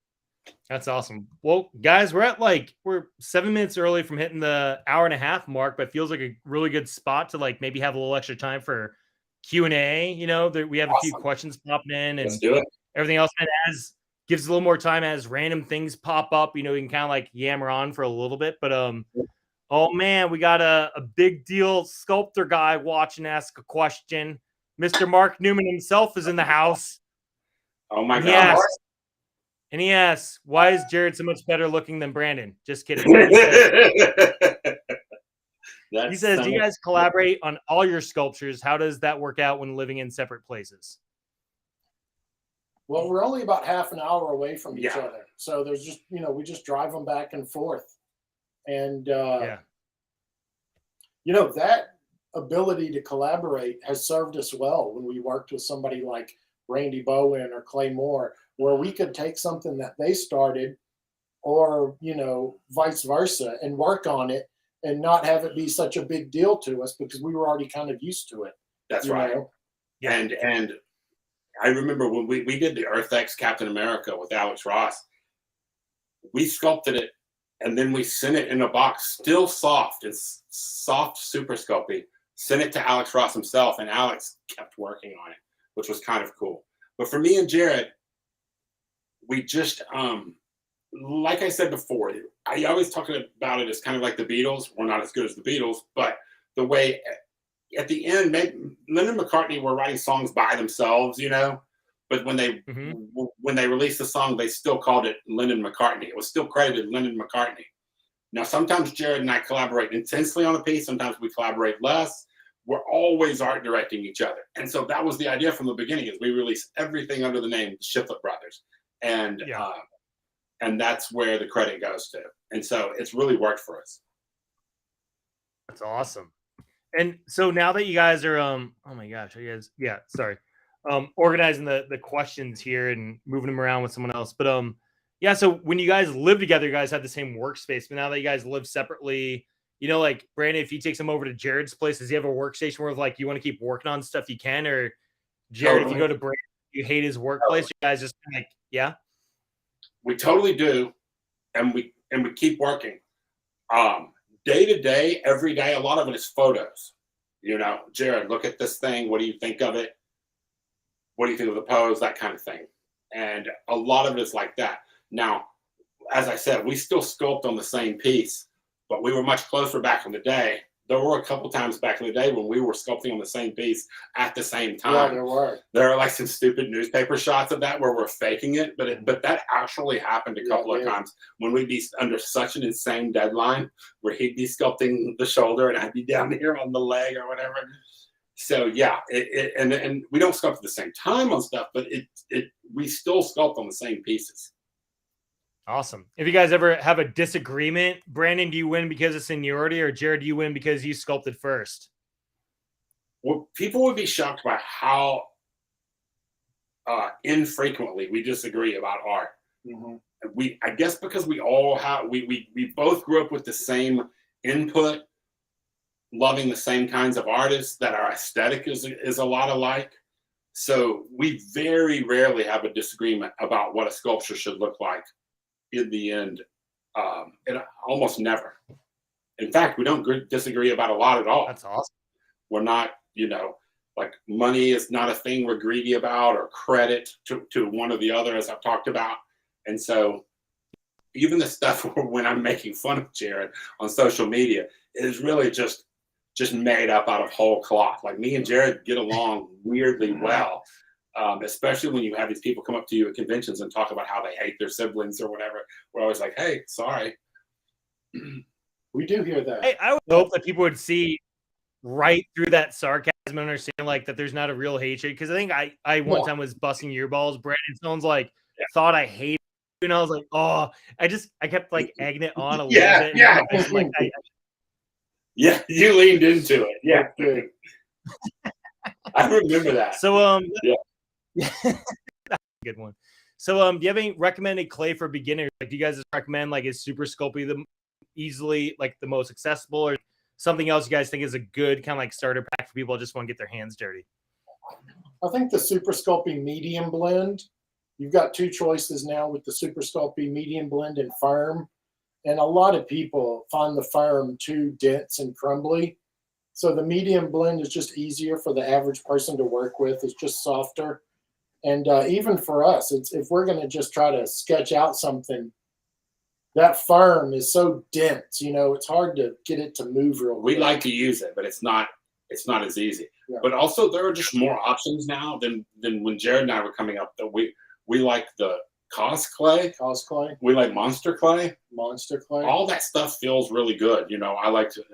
That's awesome. Well, guys, we're 7 minutes early from hitting the hour-and-a-half mark, but it feels like a really good spot to like maybe have a little extra time for Q&A. You know, we have a few questions popping in, and let's do it. Everything else gives a little more time as random things pop up. You know, you can kind of like yammer on for a little bit, but oh man, we got a big deal sculptor guy watching ask a question. Mr. Mark Newman himself is in the house. Oh my God. And he asks, why is Jarrod so much better looking than Brandon? Just kidding. He says, do you guys collaborate on all your sculptures? How does that work out when living in separate places? Well, we're only about half an hour away from each other. So there's just, you know, we just drive them back and forth. And, you know, that ability to collaborate has served us well when we worked with somebody like Randy Bowen or Clay Moore, where we could take something that they started or, you know, vice versa and work on it and not have it be such a big deal to us because we were already kind of used to it. That's right. Yeah. And I remember when we did the Earth X Captain America with Alex Ross, we sculpted it and then we sent it in a box, still soft. It's soft super sculpting. Sent it to Alex Ross himself, and Alex kept working on it, which was kind of cool. But for me and Jarrod, we just, like I said before, I always talk about it as kind of like the Beatles. We're not as good as the Beatles, but the way at the end, Lennon and McCartney were writing songs by themselves, you know, But when they released the song, they still called it Lennon McCartney. It was still credited Lennon McCartney. Now, sometimes Jarrod and I collaborate intensely on a piece. Sometimes we collaborate less. We're always art directing each other. And so that was the idea from the beginning, is we release everything under the name Shiflett Brothers. And that's where the credit goes to. And so it's really worked for us. That's awesome. And so now that you guys are, oh my gosh, you guys, sorry. Organizing the questions here and moving them around with someone else. But yeah, so when you guys live together, you guys have the same workspace. But now that you guys live separately, you know, like Brandon, if you take him over to Jarrod's place, does he have a workstation where like you want to keep working on stuff you can? Or Jarrod, if you go to Brandon, you hate his workplace, you guys just like, yeah? We totally do. And we keep working. Day to day, every day, a lot of it is photos. You know, Jarrod, look at this thing. What do you think of it? What do you think of the pose? That kind of thing. And a lot of it is like that. Now, as I said, we still sculpt on the same piece, but we were much closer back in the day. There were a couple times back in the day when we were sculpting on the same piece at the same time. Yeah, there were. There are like some stupid newspaper shots of that where we're faking it, but that actually happened a couple of times when we'd be under such an insane deadline where he'd be sculpting the shoulder and I'd be down here on the leg or whatever. So yeah, and we don't sculpt at the same time on stuff, but we still sculpt on the same pieces. Awesome. If you guys ever have a disagreement, Brandon, do you win because of seniority, or Jarrod, do you win because you sculpted first? Well, people would be shocked by how infrequently we disagree about art. Mm-hmm. I guess because we both grew up with the same input, loving the same kinds of artists, that our aesthetic is a lot alike. So we very rarely have a disagreement about what a sculpture should look like in the end. And almost never. In fact, we don't disagree about a lot at all. That's awesome. We're not, like money is not a thing we're greedy about, or credit to one or the other, as I've talked about. And so even the stuff when I'm making fun of Jarrod on social media is really just made up out of whole cloth. Like, me and Jarrod get along weirdly well, especially when you have these people come up to you at conventions and talk about how they hate their siblings or whatever. We're always like, hey, sorry. We do hear that. I would hope that people would see right through that sarcasm and understand like that there's not a real hatred. Because I think I one time was busting your balls, Brandon. Someone's like thought I hated you, and I was like, oh, I kept like egging it on a little bit. Yeah. Like, Yeah, you leaned into it. Yeah. I remember that. So good one. So do you have any recommended clay for beginners? Like, do you guys recommend like is Super Sculpey the easily like the most accessible, or something else you guys think is a good kind of like starter pack for people who just want to get their hands dirty? I think the Super Sculpey medium blend. You've got two choices now with the Super Sculpey medium blend and firm. And a lot of people find the firm too dense and crumbly. So the medium blend is just easier for the average person to work with. It's just softer. And even for us, if we're going to just try to sketch out something, that firm is so dense, it's hard to get it to move real quick. We like to use it, but it's not as easy. Yeah. But also there are just more options now than when Jarrod and I were coming up. That we like the Cos clay. We like Monster clay. All that stuff feels really good. I like to.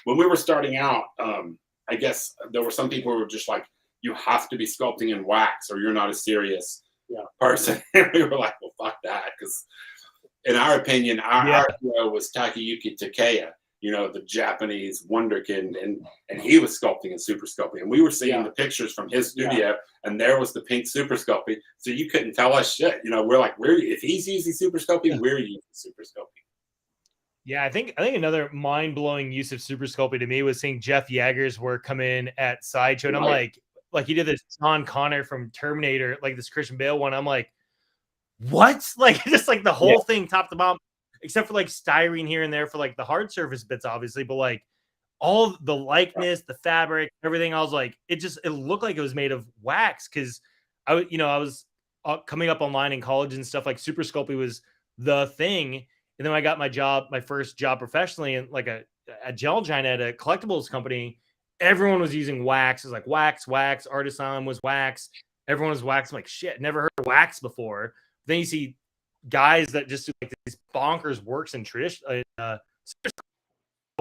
When we were starting out, I guess there were some people who were just like, you have to be sculpting in wax or you're not a serious person. And we were like, well, fuck that. Because in our opinion, our hero was Takayuki Takeya, the Japanese wonderkind, and he was sculpting in Super Sculpey. And we were seeing the pictures from his studio, and there was the pink Super Sculpey. So you couldn't tell us shit. We're like, if he's using Super Sculpey, we're using Super Sculpey. Yeah, I think another mind-blowing use of Super Sculpey to me was seeing Jeff Yagger's work come in at Sideshow. And I'm like he did this John Connor from Terminator, like this Christian Bale one. I'm like, what? Like, just like the whole thing top to bottom, except for like styrene here and there for like the hard surface bits, obviously, but like all the likeness, the fabric, everything. I was like, it looked like it was made of wax, because I was coming up online in college and stuff. Like Super Sculpey was the thing. And then I got my first job professionally in like a gel giant at a collectibles company. Everyone was using wax. It was like wax. Artisan was wax. everyone was waxing. I'm like, shit, never heard of wax before. Then you see guys that just do like these bonkers works in tradition. It's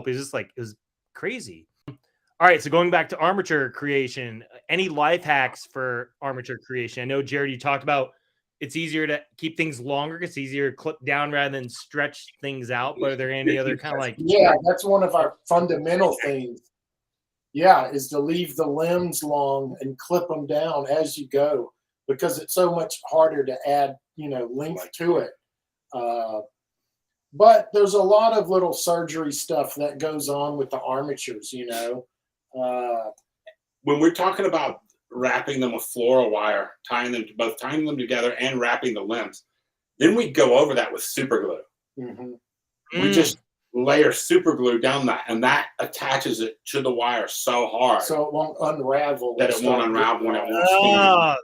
just like, it was crazy. All right, so going back to armature creation, any life hacks for armature creation? I know, Jarrod, you talked about it's easier to keep things longer. It's easier to clip down rather than stretch things out. But are there any other kind of like... Yeah, that's one of our fundamental things. Yeah, is to leave the limbs long and clip them down as you go, because it's so much harder to add, length to it. But there's a lot of little surgery stuff that goes on with the armatures, When we're talking about wrapping them with floral wire, tying them together and wrapping the limbs, then we go over that with super glue. Mm-hmm. We just layer super glue down that, and that attaches it to the wire so hard, so it won't unravel. That it won't unravel when it won't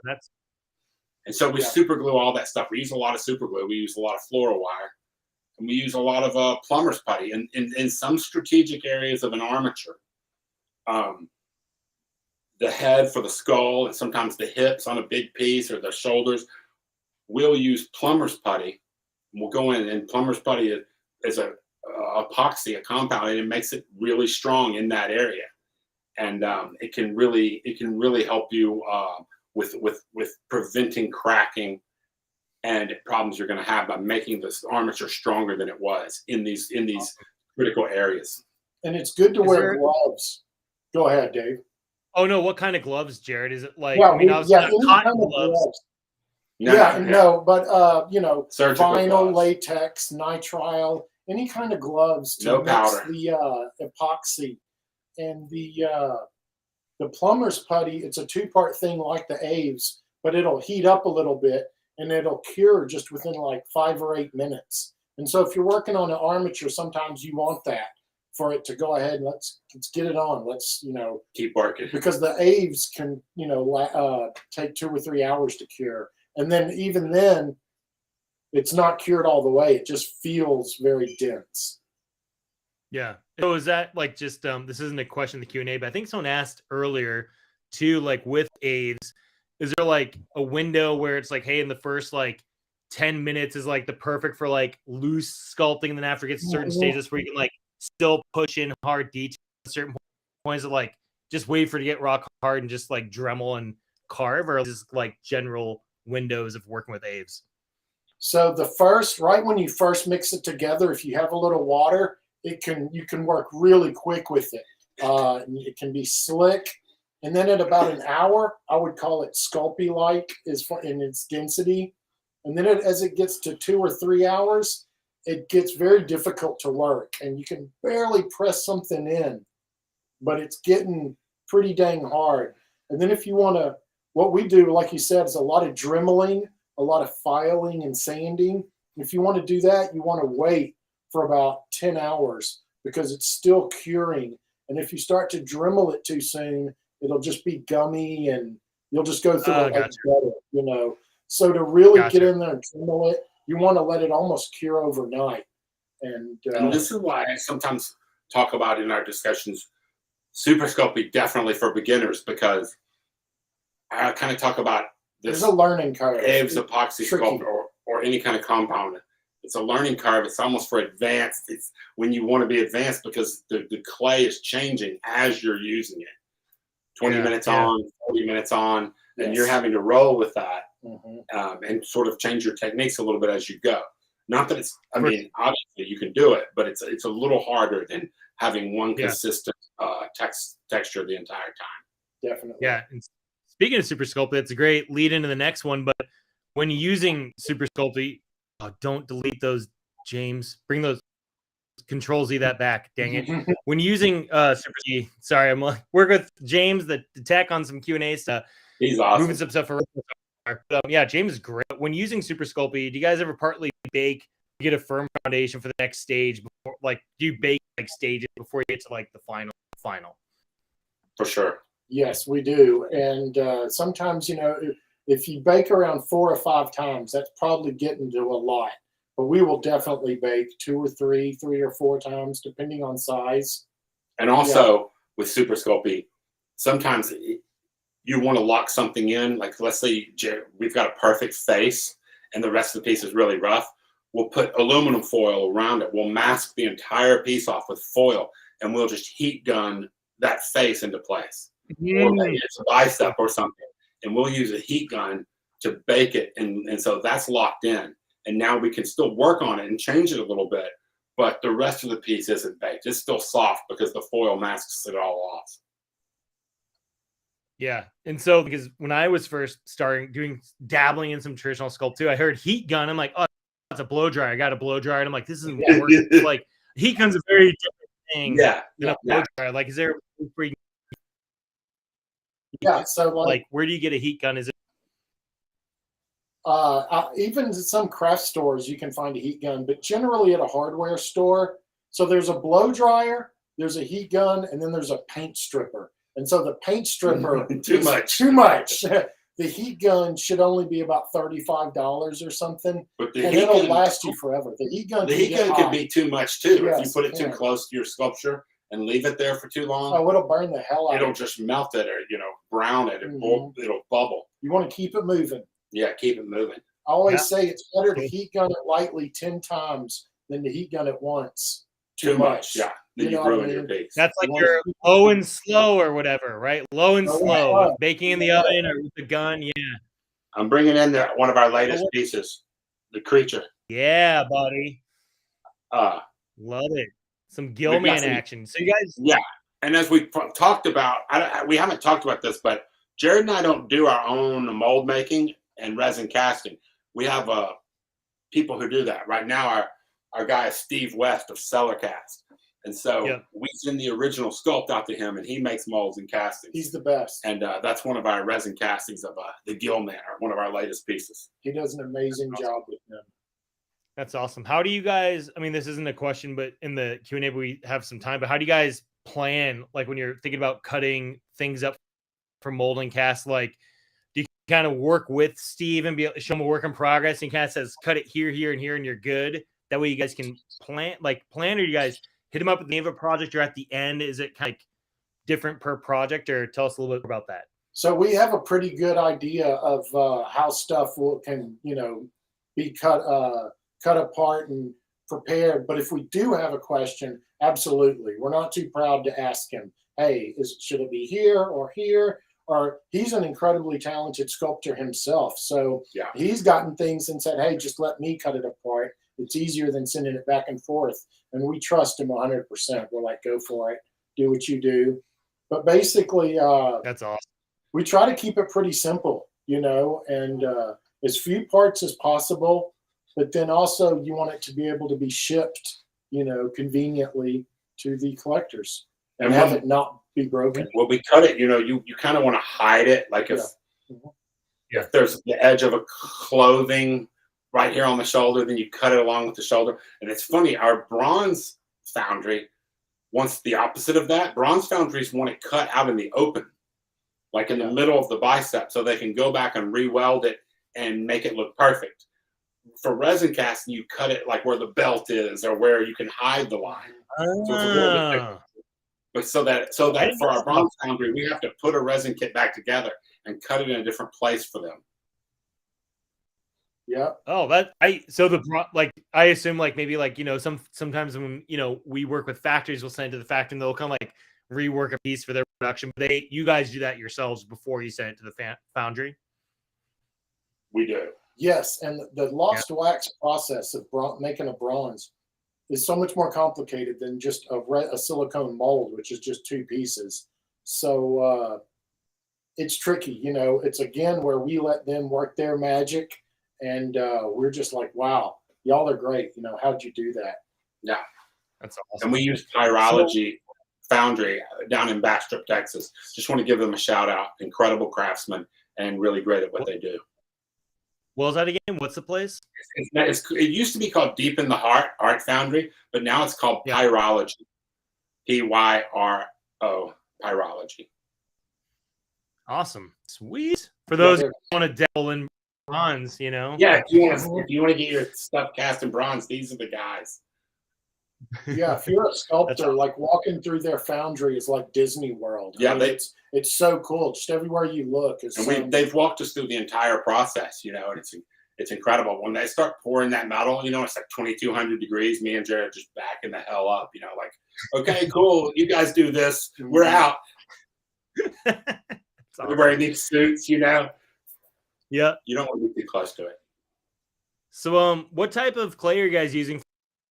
steam. And so we super glue all that stuff. We use a lot of super glue. We use a lot of floral wire, and we use a lot of plumber's putty. And in some strategic areas of an armature, the head for the skull and sometimes the hips on a big piece or the shoulders, we'll use plumber's putty. We'll go in, and plumber's putty is a epoxy, a compound, and it makes it really strong in that area. And it can really help you with preventing cracking and problems you're going to have by making this armature stronger than it was in these critical areas. And it's good to wear gloves. Go ahead, Dave. Oh no, what kind of gloves, Jarrod? Is it like, any cotton kind of gloves? No, but surgical vinyl, gloves. latex, nitrile, any kind of gloves to mix powder. The epoxy. And the plumber's putty, it's a two-part thing like the Aves, but it'll heat up a little bit and it'll cure just within like 5 or 8 minutes. And so if you're working on an armature, sometimes you want that for it to go ahead and let's get it on. Let's, keep working. Because the Aves can, take 2 or 3 hours to cure. And then even then, it's not cured all the way. It just feels very dense. Yeah. So is that like just this isn't a question in the Q&A, but I think someone asked earlier too, like with Aves, is there like a window where it's like, hey, in the first like 10 minutes is like the perfect for like loose sculpting, and then after it gets to certain stages where you can like still push in hard detail at certain points of like just wait for it to get rock hard and just like Dremel and carve, or just like general windows of working with Aves? So right when you first mix it together, if you have a little water, you can work really quick with it. It can be slick, and then at about an hour, I would call it sculpty-like in its density. And then as it gets to 2 or 3 hours, it gets very difficult to work, and you can barely press something in, but it's getting pretty dang hard. And then if you want to, what we do, like you said, is a lot of dremeling, a lot of filing and sanding. If you want to do that, you want to wait for about 10 hours because it's still curing. And if you start to Dremel it too soon, it'll just be gummy and you'll just go through it like butter, So to really get in there and Dremel it, you want to let it almost cure overnight. And this is why I sometimes talk about in our discussions, super sculpting definitely for beginners, because I kind of talk about this. There's a learning curve. Aves, epoxy sculpt, or any kind of compound. It's a learning curve. It's almost for advanced. It's when you want to be advanced because the clay is changing as you're using it. 20 minutes on, 40 minutes on, and you're having to roll with that and sort of change your techniques a little bit as you go. Not that it's, obviously you can do it, but it's a little harder than having one consistent texture the entire time. Definitely. Yeah. And speaking of Super Sculpt, that's a great lead into the next one. But when using Super Sculpt, don't delete those, James. Bring those Control-Z that back. Dang it. When using Super C, sorry, I'm working with James, the tech, on some Q&A stuff. He's awesome. Moving some stuff around. Yeah, James is great. When using Super Sculpt, do you guys ever partly bake to get a firm foundation for the next stage? Before, like, do you bake like stages before you get to like the final? For sure. Yes, we do. And sometimes, if you bake around 4 or 5 times, that's probably getting to a lot. But we will definitely bake 2 or 3 or 4 times, depending on size. And also with Super Sculpting, sometimes you want to lock something in, like let's say we've got a perfect face and the rest of the piece is really rough, we'll put aluminum foil around it. We'll mask the entire piece off with foil, and we'll just heat gun that face into place. Or maybe it's a bicep or something, and we'll use a heat gun to bake it, and so that's locked in. And now we can still work on it and change it a little bit, but the rest of the piece isn't baked. It's still soft because the foil masks it all off. Yeah. And so, because when I was first dabbling in some traditional sculpt too, I heard heat gun. I'm like, oh, that's a blow dryer. I got a blow dryer. And I'm like, this isn't working. Like, heat gun's a very different thing than a blow dryer. Like, is there so like where do you get a heat gun? Is it even in some craft stores you can find a heat gun, but generally at a hardware store. So there's a blow dryer, there's a heat gun, and then there's a paint stripper. And so the paint stripper too much. The heat gun should only be about $35 or something, but and it'll last you forever. The heat gun can be too much too. Yes, if you put it too close to your sculpture and leave it there for too long, it'll burn the hell out. It'll just melt it, or brown it, and it'll bubble. You want to keep it moving. Yeah, keep it moving. I always say it's better to heat gun it lightly 10 times than to heat gun it once too much. Yeah, then you ruin your piece. That's like your low and slow or whatever, right? Low and slow, baking in the oven or with the gun. Yeah. I'm bringing in one of our latest pieces, the creature. Yeah, buddy. Love it. Some Gnomon action. So you guys. Yeah, and as we talked about, we haven't talked about this, but Jarrod and I don't do our own mold making and resin casting. We have people who do that. Right now, our guy is Steve West of Cellar Cast. And so we send the original sculpt out to him, and he makes molds and castings. He's the best. And that's one of our resin castings of the Gnomon, one of our latest pieces. He does an amazing job with them. That's awesome. How do you guys, I mean, this isn't a question, but in the Q&A, we have some time, but how do you guys plan, like when you're thinking about cutting things up for mold and cast, like do you kind of work with Steve and show him a work in progress and kind of says, cut it here, here, and here, and you're good? That way you guys can plan, or you guys hit him up at the end of a project or at the end? Is it kind of different per project, or tell us a little bit about that? So we have a pretty good idea of how stuff can be cut apart and prepared. But if we do have a question, absolutely, we're not too proud to ask him, hey, should it be here or here? Or he's an incredibly talented sculptor himself. So he's gotten things and said, hey, just let me cut it apart. It's easier than sending it back and forth. And we trust him 100%. We're like, go for it. Do what you do. But basically, that's awesome. We try to keep it pretty simple, and as few parts as possible. But then also you want it to be able to be shipped, conveniently to the collectors and have it not be broken. When we cut it, you kind of want to hide it. Like if there's the edge of a clothing right here on the shoulder, then you cut it along with the shoulder. And it's funny, our bronze foundry wants the opposite of that. Bronze foundries want it cut out in the open, like in the middle of the bicep, so they can go back and re-weld it and make it look perfect. For resin casting, you cut it like where the belt is or where you can hide the line. So it's a little bit different. But so that for our bronze foundry, we have to put a resin kit back together and cut it in a different place for them. Yeah. Oh, I assume maybe sometimes when we work with factories, we'll send it to the factory and they'll come rework a piece for their production. But you guys do that yourselves before you send it to the foundry. We do. Yes, and the lost wax process of making a bronze is so much more complicated than just a silicone mold, which is just two pieces. So it's tricky. It's again where we let them work their magic. And we're just like, wow, y'all are great. How'd you do that? Yeah. That's awesome. And we use Pyrology Foundry down in Bastrop, Texas. Just want to give them a shout out. Incredible craftsmen and really great at what they do. What was that again? What's the place? It used to be called Deep in the Heart Art Foundry, but now it's called Pyrology. Pyro, Pyrology. Awesome. Sweet. For those who want to dabble in bronze, Yeah, if you want to get your stuff cast in bronze, these are the guys. Yeah, if you're a sculptor, awesome. like walking through their foundry is like Disney World. Yeah, I mean, it's so cool. Just everywhere you look is. And they've walked us through the entire process, you know, and it's incredible. When they start pouring that metal, you know, it's like 2,200 degrees. Me and Jarrod just backing the hell up, you know, like, okay, cool, you guys do this. We're out. Everybody needs suits, you know. Yeah. You don't want to be too close to it. So, what type of clay are you guys using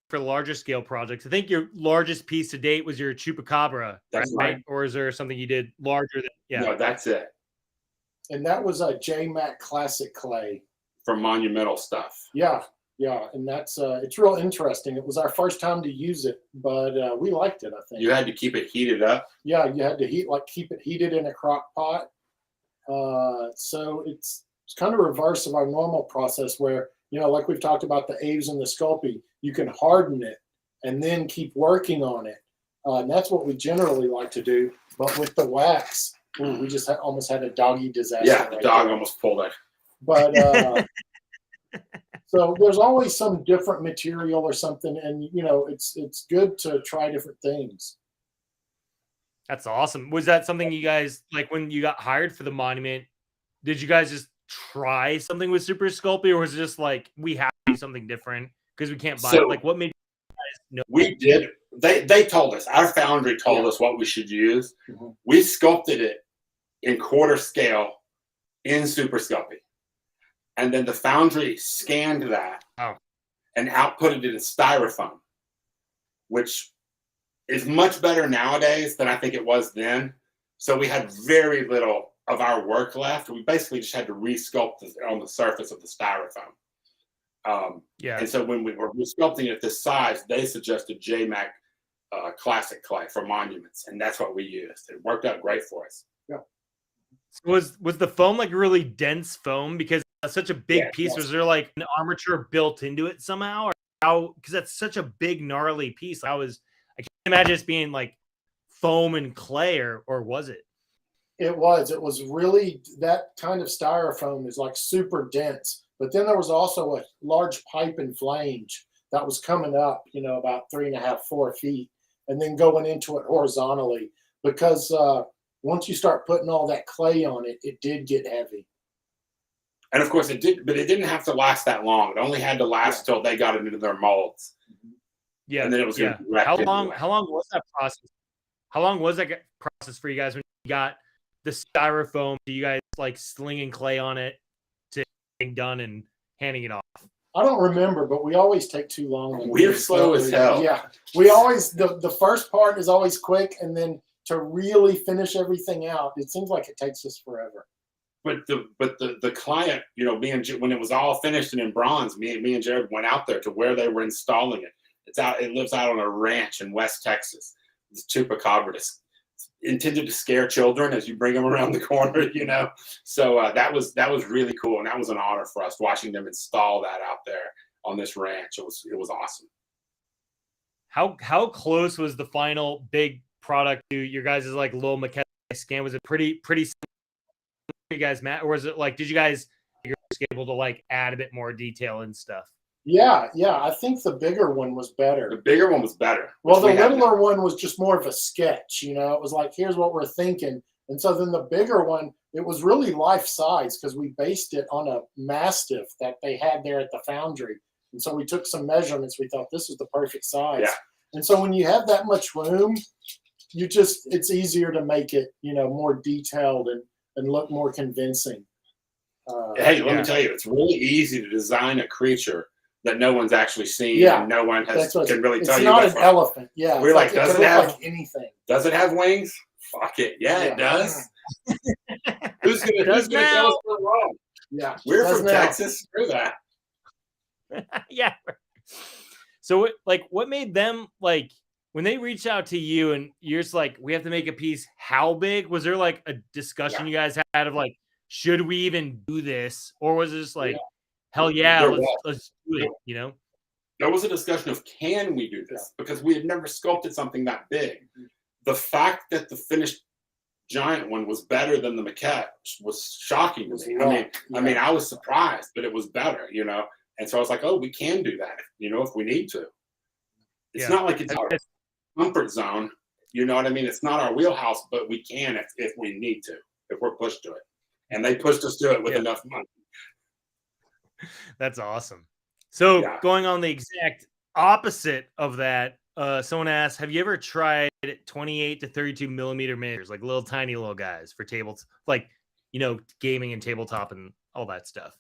for larger scale projects? I think your largest piece to date was your chupacabra, That's right. Or is there something you did larger than? Yeah, no, that's it. And that was a JMac Classic clay for monumental stuff. Yeah, and that's it's real interesting. It was our first time to use it, but we liked it. I think you had to keep it heated up. Yeah, you had to keep it heated in a crock pot. So it's kind of reverse of our normal process where, you know, like we've talked about the Aves and the Sculpey, you can harden it and then keep working on it. And that's what we generally like to do. But with the wax, we just almost had a doggy disaster. Yeah, the dog almost pulled it. But so there's always some different material or something, and you know, it's good to try different things. That's awesome. Was that something you guys, like when you got hired for the monument, did you guys just try something with Super Sculpey, or was it just like, we have to do something different because we can't buy it? Like, what made you guys know? We did. They told us, our foundry told us what we should use. We sculpted it in quarter scale in Super Sculpey. And then the foundry scanned that and outputted it in styrofoam, which is much better nowadays than I think it was then. So we had very little of our work left. We basically just had to re-sculpt on the surface of the styrofoam. And so when we were sculpting it this size, they suggested JMac Classic clay for monuments, and that's what we used. It worked out great for us. Yeah. Was the foam like really dense foam because that's such a big piece? Was there like an armature built into it somehow, or how? Because that's such a big gnarly piece. I can't imagine it being like foam and clay, or was it? It was really, that kind of styrofoam is like super dense. But then there was also a large pipe and flange that was coming up, you know, about 3.5, 4 feet, and then going into it horizontally, because once you start putting all that clay on it, it did get heavy. And of course it did, but it didn't have to last that long. It only had to last till they got it into their molds. Yeah. And then it was How long was that process? How long was that process for you guys when you got the styrofoam? Do you guys like slinging clay on it to getting done and handing it off? I don't remember, but we always take too long. We're slow as hell. Yeah, we always, the first part is always quick, and then to really finish everything out, it seems like it takes us forever. But the client, you know, when it was all finished and in bronze, me and Jarrod went out there to where they were installing it. It lives out on a ranch in West Texas. It's chupacabra, intended to scare children as you bring them around the corner, you know. So that was really cool, and that was an honor for us watching them install that out there on this ranch. It was awesome. How close was the final big product to your guys' like little maquette scan? Was it pretty you guys, Matt, or was it like, did you guys able to like add a bit more detail and stuff? Yeah, I think the bigger one was better. The bigger one was better. Well, the littler one was just more of a sketch, you know. It was like, here's what we're thinking. And so then the bigger one, it was really life size because we based it on a Mastiff that they had there at the foundry. And so we took some measurements. We thought this is the perfect size. Yeah. And so when you have that much room, it's easier to make it, you know, more detailed and look more convincing. Hey, let me tell you, it's really easy to design a creature that no one's actually seen. Yeah, and no one can really tell you. It's not an elephant. Yeah, we're like, does it have like anything? Does it have wings? Fuck it. Yeah, it does. Who's gonna tell us we're wrong? Yeah, we're from Texas. Screw that. Yeah. So, what made them like when they reached out to you and you're just like, we have to make a piece? How big was there like a discussion you guys had of like, should we even do this, or was it just like, hell yeah, let's do it, you know? There was a discussion of, can we do this? Because we had never sculpted something that big. The fact that the finished giant one was better than the maquette was shocking to me. I mean, I was surprised, but it was better, you know? And so I was like, oh, we can do that, you know, if we need to. it's not like it's our comfort zone. You know what I mean? It's not our wheelhouse, but we can if we need to, if we're pushed to it. And they pushed us to it with enough money. That's awesome. So going on the exact opposite of that, someone asked, have you ever tried 28 to 32 millimeter miniatures, like little tiny little guys for tables, like, you know, gaming and tabletop and all that stuff?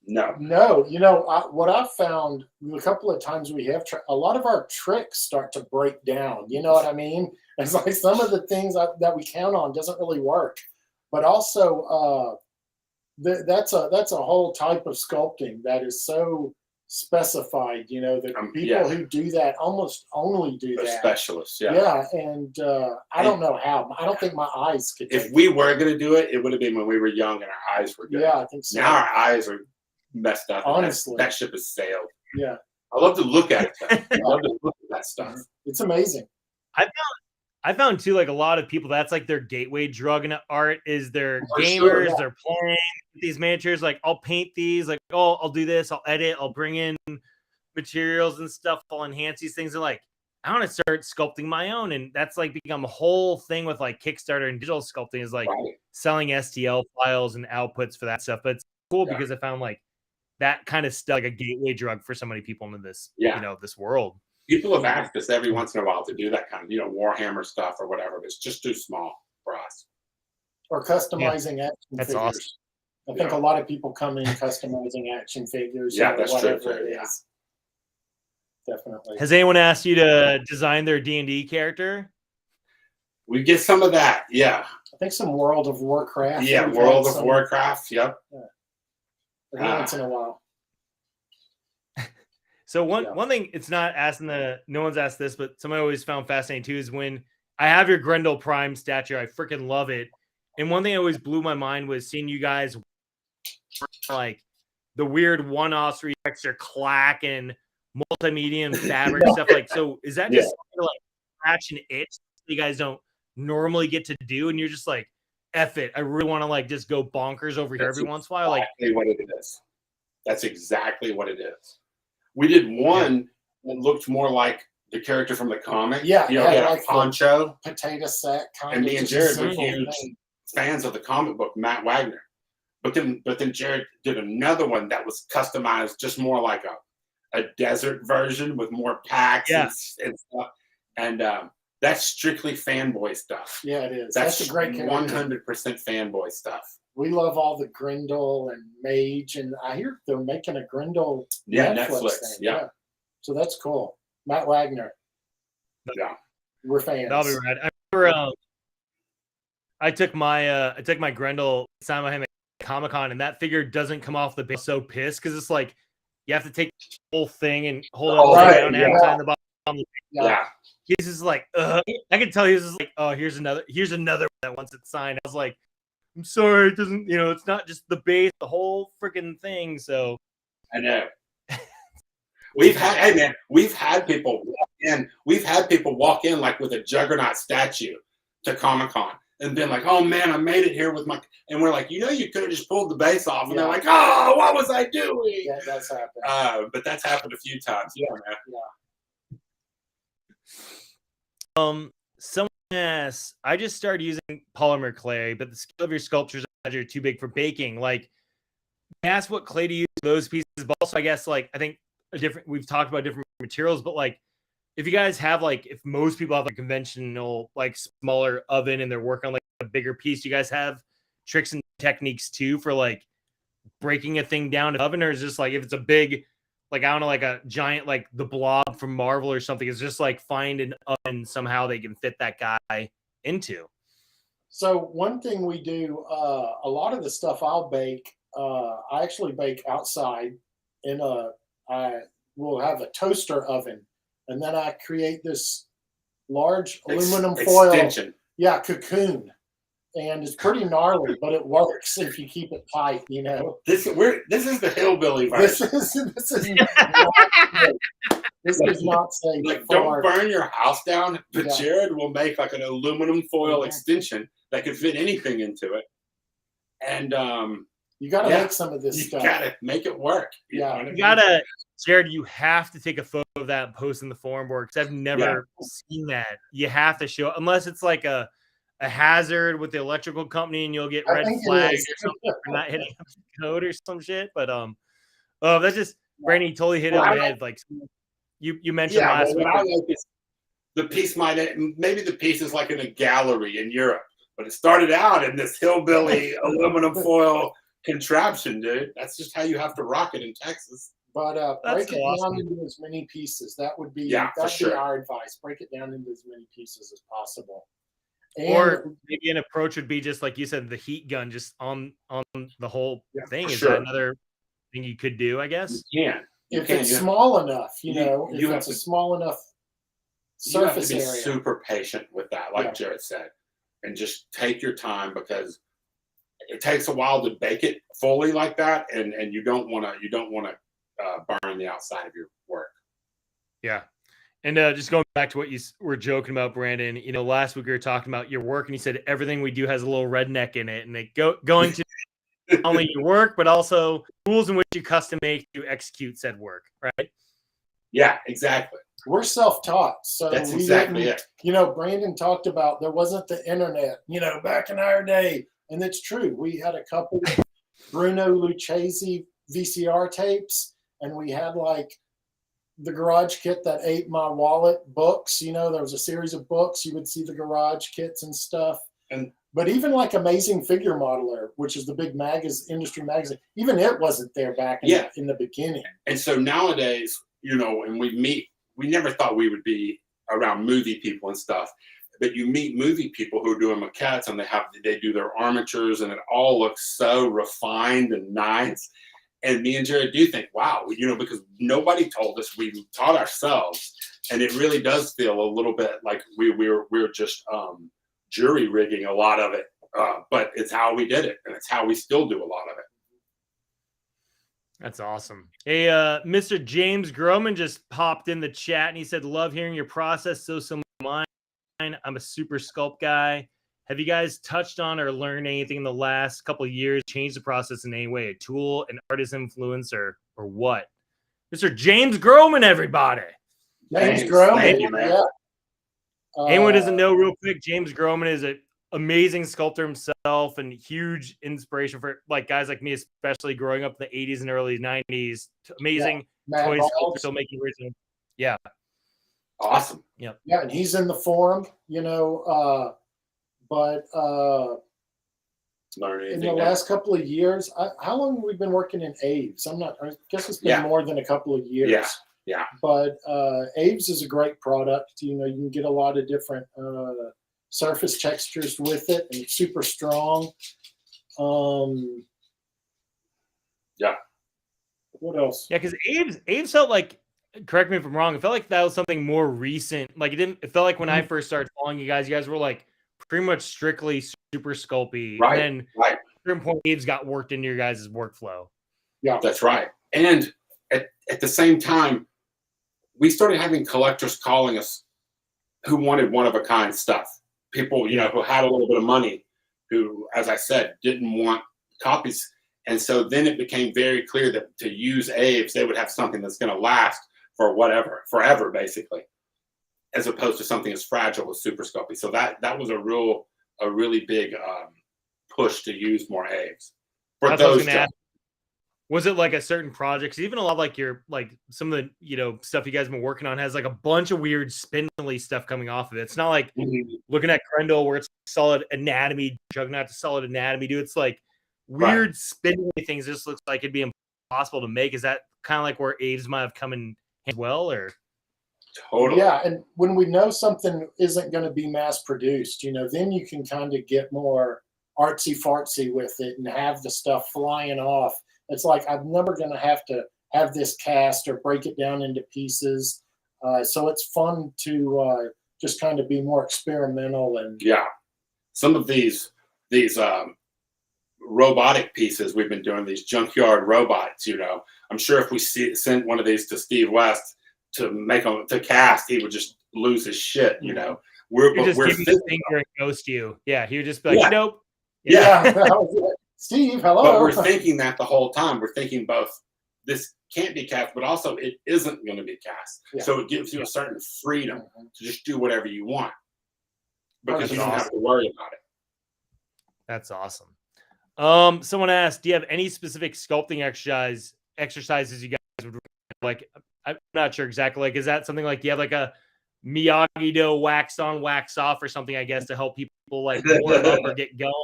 No. You know, what I've found a couple of times we have a lot of our tricks start to break down. You know what I mean? It's like some of the things that we count on doesn't really work. But also, that's a whole type of sculpting that is so specified. You know, that people who do that almost only do that. Specialists, Yeah, and I don't know how. I don't think my eyes could. If we were going to do it, it would have been when we were young and our eyes were good. Yeah, I think so. Now our eyes are messed up. Honestly, that ship has sailed. Yeah, I love to look at it. I love to look at that stuff. It's amazing. I found too, like a lot of people, that's like their gateway drug in art is they're gamers, they're playing these miniatures. Like, I'll paint these, like, oh, I'll do this, I'll edit, I'll bring in materials and stuff, I'll enhance these things. And like, I want to start sculpting my own. And that's like become a whole thing with like Kickstarter and digital sculpting is like selling STL files and outputs for that stuff. But it's cool because I found like that kind of stuff, like a gateway drug for so many people into this, you know, this world. People have asked us every once in a while to do that kind of, you know, Warhammer stuff or whatever, but it's just too small for us. Or customizing action figures. Awesome. I think a lot of people come in customizing action figures. Yeah, or that's whatever true. it is. Definitely. Has anyone asked you to design their D&D character? We get some of that, yeah. I think some World of Warcraft. Yeah, World of Warcraft, yep. Every once in a while. So one thing, it's not asking no one's asked this, but somebody always found fascinating too is when I have your Grendel Prime statue. I freaking love it. And one thing that always blew my mind was seeing you guys like the weird one-offs where you extra clack and multimedia and fabric stuff. Like, so is that just like scratch and itch you guys don't normally get to do? And you're just like, F it. I really want to like just go bonkers over here every once in a while. Like, what it is. That's exactly what it is. We did one that looked more like the character from the comic. Yeah, you know, he had like a poncho, potato sack kind and of. me and Jarrod were huge fans of the comic book, Matt Wagner. But then Jarrod did another one that was customized, just more like a desert version with more packs and stuff. And that's strictly fanboy stuff. Yeah, it is. That's a great character. 100% fanboy stuff. We love all the Grendel and Mage, and I hear they're making a Grendel Netflix thing. Yeah. So that's cool. Matt Wagner. Yeah. We're fans. That'll be right. I remember I took my Grendel signed by him at Comic-Con, and that figure doesn't come off the base. So pissed because it's like you have to take the whole thing and hold it down every time the bottom. Yeah. He's just like, I can tell he's just like, oh, here's another one that wants it signed. I was like, I'm sorry, it doesn't, you know, it's not just the base, the whole freaking thing. So I know. We've had people walk in like with a Juggernaut statue to Comic-Con and been like, oh man, I made it here with my, and we're like, you know, you could have just pulled the base off, and they're like, oh, what was I doing? Yeah, that's happened. But that's happened a few times. Yeah, man. Someone asks, I just started using polymer clay, but the scale of your sculptures are too big for baking. Like, ask what clay to use for those pieces, but also I guess like I think we've talked about different materials, but like if you guys have like, if most people have a conventional like smaller oven and they're working on like a bigger piece, you guys have tricks and techniques too for like breaking a thing down to the oven, or is just like if it's a big, like I don't know, like a giant like the Blob from Marvel or something, it's just like find an oven somehow they can fit that guy into. So one thing we do, a lot of the stuff I'll bake, I actually bake outside I will have a toaster oven, and then I create this large aluminum foil cocoon, and it's pretty gnarly, but it works if you keep it tight, you know. This is the hillbilly version. This is not safe. Like, don't burn your house down, but Jarrod will make like an aluminum foil extension that could fit anything into it. And You got to make some of this stuff. You got to make it work. You gotta, Jarrod, you have to take a photo of that and post in the forum board because I've never seen that. You have to show, unless it's like a hazard with the electrical company and you'll get red flagged or something for not hitting the code or some shit. But that's just Brandon totally hit it on the head. Like you mentioned last week. The piece maybe the piece is like in a gallery in Europe, but it started out in this hillbilly aluminum foil contraption, dude. That's just how you have to rock it in Texas. But break it down into as many pieces. That would be our advice. Break it down into as many pieces as possible. Or maybe an approach would be just like you said, the heat gun just on the whole thing. Is that another thing you could do? I guess. If it's small enough, if it's a small enough surface area. You have to be super patient with that, like Jarrod said, and just take your time because it takes a while to bake it fully like that, and you don't want to burn the outside of your work. Yeah. And just going back to what you were joking about, Brandon, last week we were talking about your work and you said everything we do has a little redneck in it, and they going to not only your work, but also tools in which you custom make to execute said work, right? Yeah, exactly. We're self-taught. So that's exactly it. Brandon talked about there wasn't the internet, back in our day. And it's true. We had a couple Bruno Lucchesi VCR tapes, and we had like the garage kit that ate my wallet books. There was a series of books. You would see the garage kits and stuff. But even like Amazing Figure Modeler, which is the big industry magazine, even it wasn't there back in the beginning. And so nowadays, and we never thought we would be around movie people and stuff. But you meet movie people who are doing maquettes and they do their armatures and it all looks so refined and nice. And me and Jarrod do think, wow, because nobody told us, we taught ourselves. And it really does feel a little bit like we're just jury rigging a lot of it. But it's how we did it. And it's how we still do a lot of it. That's awesome. Hey, Mr. James Groman just popped in the chat and he said, love hearing your process. So similar to mine. I'm a super sculpt guy. Have you guys touched on or learned anything in the last couple of years, change the process in any way, a tool, an artist influence, or what? Mr. James Groman, everybody. James Groman. Thank you, man. Yeah. Anyone doesn't know real quick, James Groman is an amazing sculptor himself and huge inspiration for like guys like me, especially growing up in the 80s and early 90s. Amazing toy sculptor still making original. Yeah. Awesome. Yep. Yeah, and he's in the forum, but in the last couple of years, how long have we been working in Aves? I guess it's been more than a couple of years. Yeah. But Aves is a great product. You can get a lot of different surface textures with it, and it's super strong. Yeah. What else? Yeah, because Aves felt like, correct me if I'm wrong, it felt like that was something more recent. Like it felt like when I first started following you guys were like pretty much strictly super sculpty. Right. And then at a certain point, Aves got worked into your guys' workflow. Yeah, that's right. And at the same time, we started having collectors calling us who wanted one-of-a-kind stuff. People, who had a little bit of money, who, as I said, didn't want copies. And so then it became very clear that to use Aves, they would have something that's going to last for forever, basically, as opposed to something as fragile as super sculpting. So that was a really big push to use more Aves for those jobs. Was it like a certain project? 'Cause even a lot of like some of the stuff you guys have been working on has like a bunch of weird spindly stuff coming off of it. It's not like looking at Grendel where it's solid anatomy, Juggernaut to solid anatomy, dude. It's like weird spindly things. This looks like it'd be impossible to make. Is that kind of like where Aves might have come in as well, or? Totally. Yeah, and when we know something isn't going to be mass produced, then you can kind of get more artsy fartsy with it and have the stuff flying off. It's like I'm never going to have this cast or break it down into pieces. So it's fun to just kind of be more experimental and some of these robotic pieces we've been doing, these junkyard robots. I'm sure if we sent one of these to Steve West to make them to cast, he would just lose his shit. We're just giving the finger and ghost you. Yeah, he would just be like, nope. Yeah. Steve, hello. But we're thinking that the whole time. We're thinking both this can't be cast, but also it isn't going to be cast. Yeah. So it gives you a certain freedom to just do whatever you want because That's you don't awesome. have to worry about it. That's awesome. Someone asked, do you have any specific sculpting exercises you guys would like? I'm not sure exactly. Like, is that something like you have like a Miyagi-Do wax on, wax off or something, I guess, to help people like warm up or get going?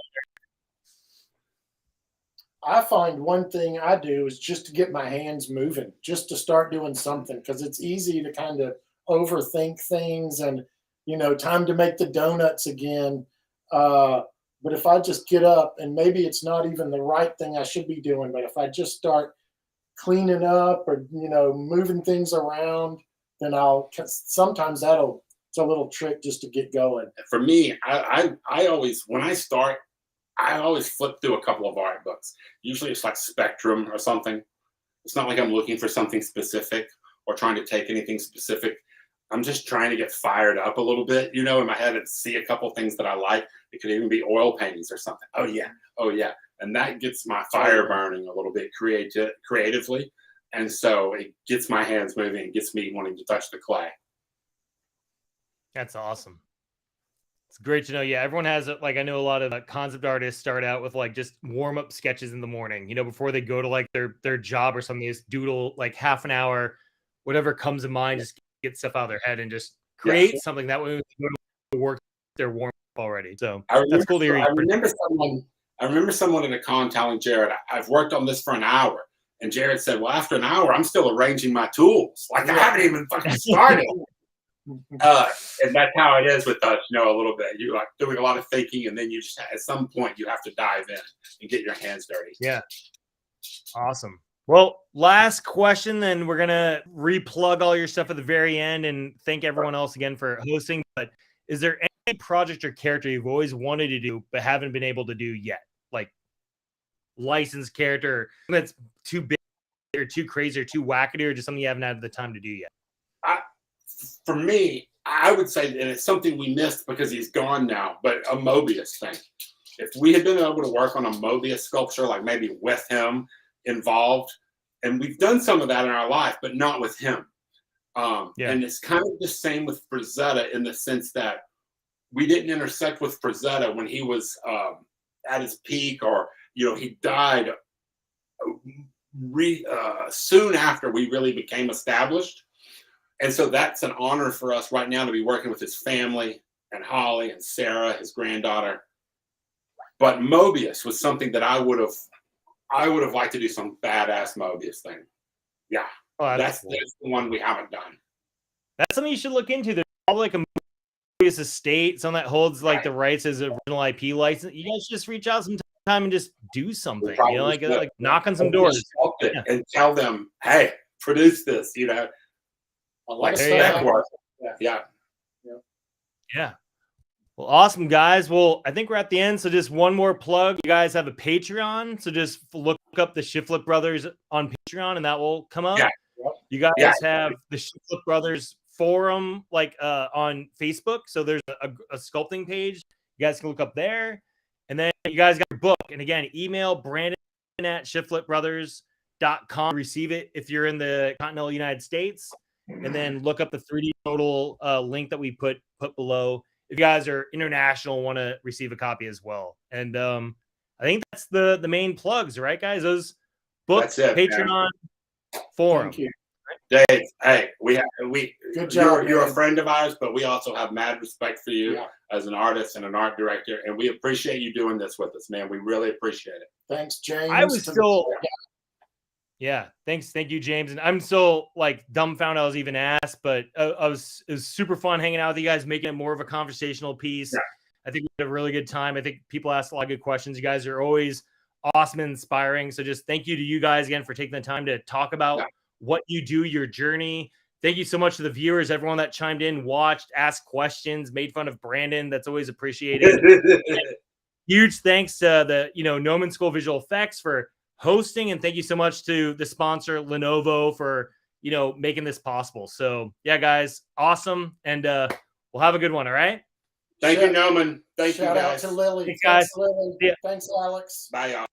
I find one thing I do is just to get my hands moving, just to start doing something, because it's easy to kind of overthink things and, you know, time to make the donuts again. But if I just get up, and maybe it's not even the right thing I should be doing, but if I just start cleaning up or, you know, moving things around, then sometimes it's a little trick just to get going. For me, I always, when I start, I always flip through a couple of art books. Usually it's like Spectrum or something. It's not like I'm looking for something specific or trying to take anything specific. I'm just trying to get fired up a little bit, you know, in my head and see a couple things that I like. It could even be oil paintings or something. Oh yeah. And that gets my fire burning a little bit creatively. And so it gets my hands moving and gets me wanting to touch the clay. That's awesome. It's great to know. Yeah, everyone has like, I know a lot of concept artists start out with like just warm up sketches in the morning, you know, before they go to like their job or something. They just doodle like half an hour, whatever comes to mind, just get stuff out of their head and just create something. That way when they go to work, they're warm up already. So that's cool to hear. I remember someone in a con telling Jarrod, I've worked on this for an hour. And Jarrod said, well, after an hour, I'm still arranging my tools. Like I haven't even fucking started. And that's how it is with us, you know, a little bit. You're like doing a lot of thinking, and then you just, at some point, you have to dive in and get your hands dirty. Yeah. Awesome. Well, last question, then we're going to replug all your stuff at the very end and thank everyone else again for hosting. But is there any project or character you've always wanted to do but haven't been able to do yet? Like licensed character that's too big or too crazy or too wackety, or just something you haven't had the time to do yet? For me, I would say that it's something we missed because he's gone now, but a Mobius thing. If we had been able to work on a Mobius sculpture, like maybe with him involved, and we've done some of that in our life, but not with him. And it's kind of the same with Frazetta in the sense that we didn't intersect with Frazetta when he was at his peak, or, you know, he died soon after we really became established. And so that's an honor for us right now to be working with his family and Holly and Sarah, his granddaughter. But Mobius was something that I would have liked to do some badass Mobius thing. Yeah. Oh, that's cool. That's the one we haven't done. That's something you should look into. There's probably like a Mobius estate, someone that holds like the rights as an original IP license. You guys just reach out sometime and just do something. You know, like knock on some doors and tell them, hey, produce this, you know. Yeah. Well, awesome, guys. Well, I think we're at the end. So just one more plug. You guys have a Patreon. So just look up the Shiflett Brothers on Patreon and that will come up. Yeah. You guys have the Shiflett Brothers forum like on Facebook. So there's a sculpting page. You guys can look up there. And then you guys got your book. And again, email Brandon@ShiflettBrothers.com. Receive it if you're in the continental United States. And then look up the 3D Total link that we put below if you guys are international, want to receive a copy as well. And I think that's the main plugs, right, guys? Those books, Patreon, forum. Thank you. Dave, hey, good job. You're a friend of ours, but we also have mad respect for you as an artist and an art director, and we appreciate you doing this with us, man. We really appreciate it. Thanks, James. I was still, thank you, James. And I'm still like dumbfounded I was even asked, but it was super fun hanging out with you guys, making it more of a conversational piece. Yeah. I think we had a really good time. I think people asked a lot of good questions. You guys are always awesome and inspiring. So just thank you to you guys again for taking the time to talk about what you do, your journey. Thank you so much to the viewers, everyone that chimed in, watched, asked questions, made fun of Brandon. That's always appreciated. Huge thanks to the Gnomon School Visual Effects for hosting, and thank you so much to the sponsor Lenovo for making this possible. So yeah, guys, awesome, and we'll have a good one. All right. Thank you, Gnomon. Thank you, guys. Shout out to Lily. Thanks, guys. Thanks, Lily. Thanks, Alex. Bye, y'all.